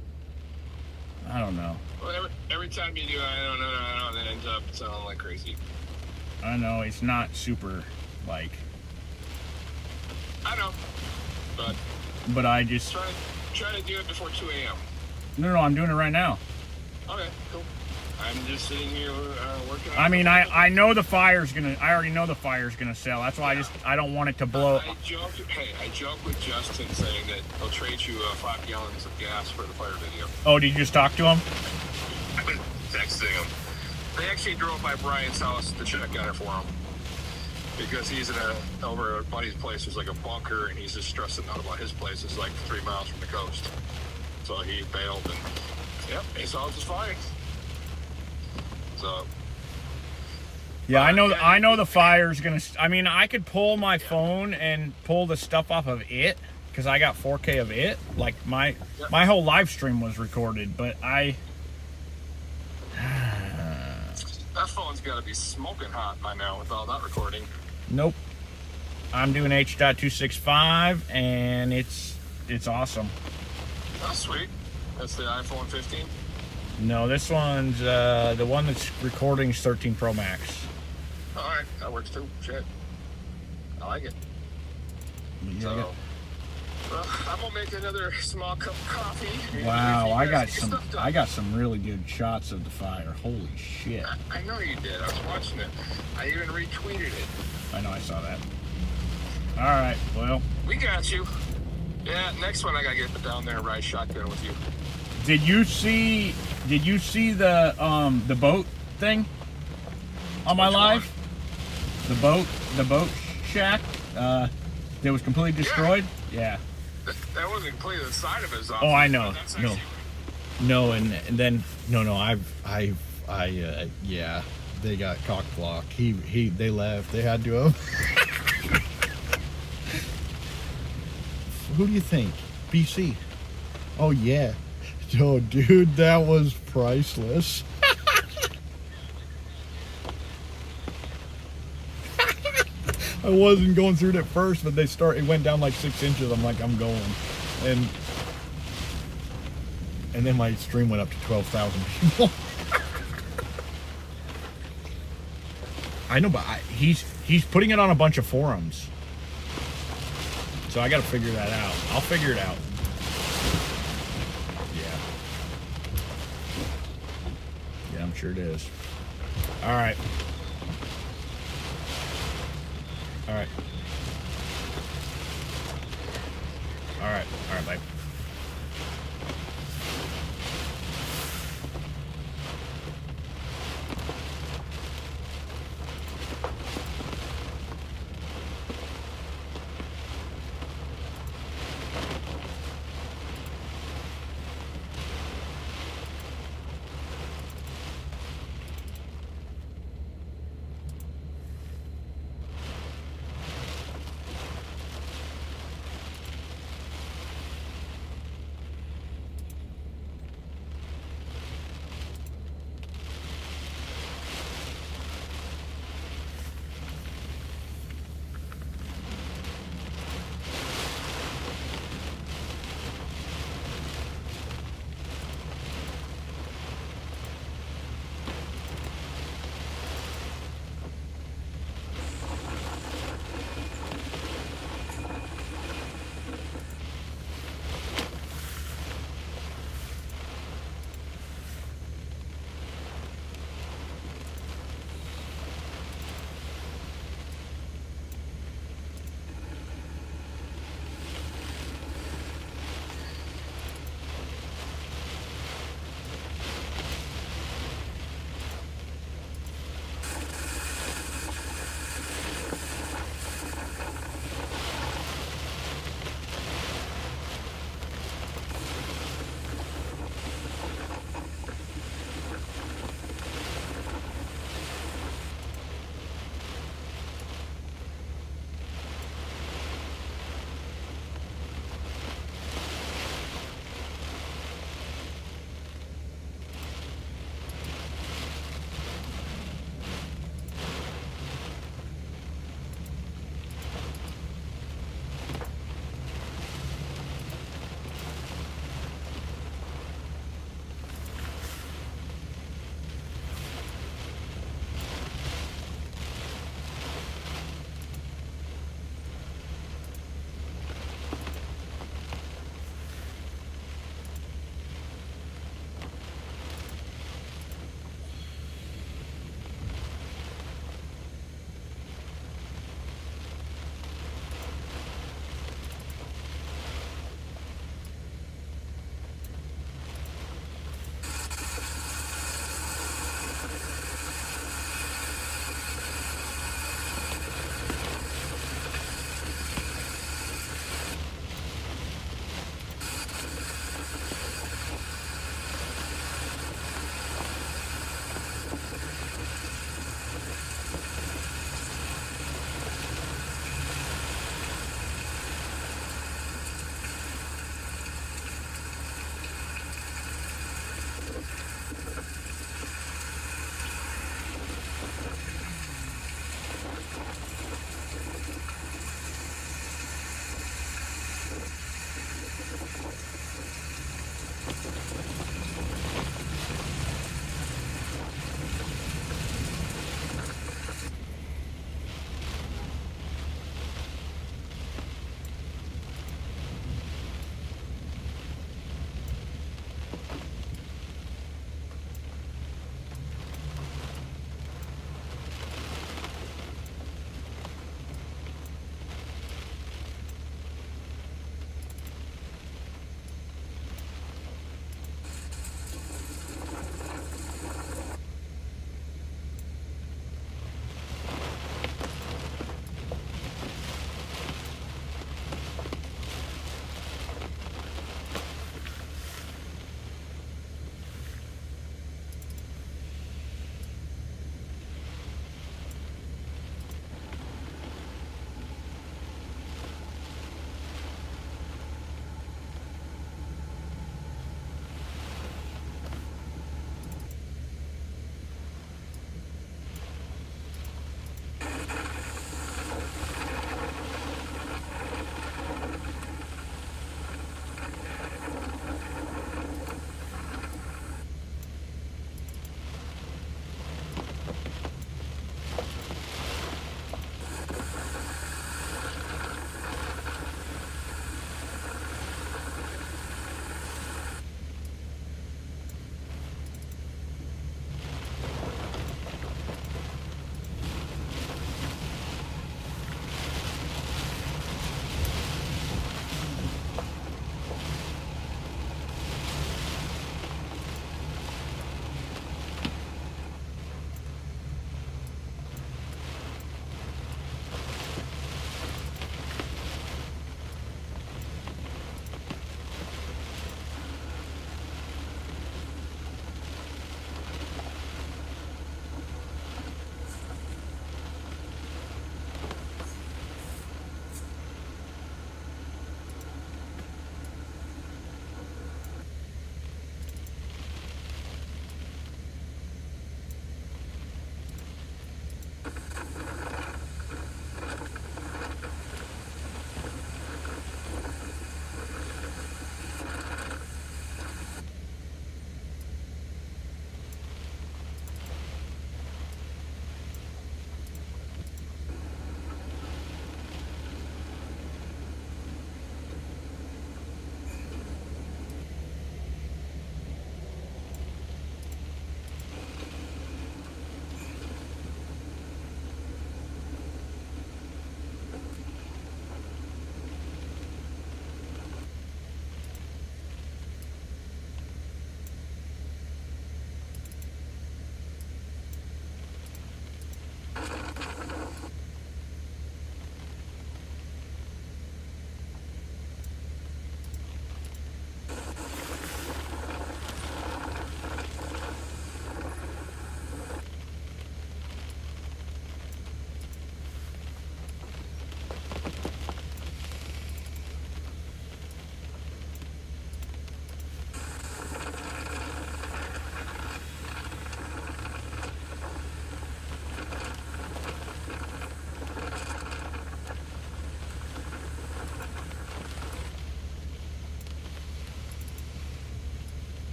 know. Well, every time you do, I don't know, that ends up sounding like crazy. I know it's not super, like. I know, but I just try to do it before 2 a.m. No, I'm doing it right now. Okay, cool. I'm just sitting here working on I mean, I know the fire's gonna. I already know the fire's gonna sell. That's why I don't want it to blow. I joked with Justin saying that he'll trade you 5 gallons of gas for the fire video. Oh, did you just talk to him? I've been texting him. They actually drove by Brian's house to check on it for him. Because he's over at a buddy's place. There's like a bunker, and he's just stressing out about his place. It's like 3 miles from the coast. So he bailed, and yep, he saw it was fine. So. Yeah, I know the fire's gonna. I mean, I could pull my phone and pull the stuff off of it because I got 4K of it. Like my whole live stream was recorded, but I. That phone's got to be smoking hot by now with all that recording. Nope. I'm doing H.265 and it's awesome. Oh, sweet. That's the iPhone 15? No, this one's the one that's recording is 13 Pro Max. All right, that works too. Shit. I like it. Yeah, So, well, I'm gonna make another small cup of coffee. wow, You I guys got get some. stuff done. I got some really good shots of the fire. Holy shit! I know you did. I was watching it. I even retweeted it. I know, I saw that. All right, well, We got you. Yeah, next one I gotta get down there and ride shotgun with you. did you see the boat thing on my Which live? The boat shack that was completely destroyed. Yeah. That wasn't completely the side of his office. Oh, I know. That's No. actually- No, and then no. Yeah, they got cock blocked. They left. They had to have. Who do you think? BC. Oh yeah. Oh dude, that was priceless. I wasn't going through it at first, but it went down like 6 inches. I'm like, I'm going. And then my stream went up to 12,000 people. I know, but he's putting it on a bunch of forums. So I got to figure that out. I'll figure it out. Yeah. Yeah, I'm sure it is. All right. All right. All right. All right, bye.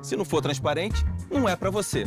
Se não for transparente, não é para você.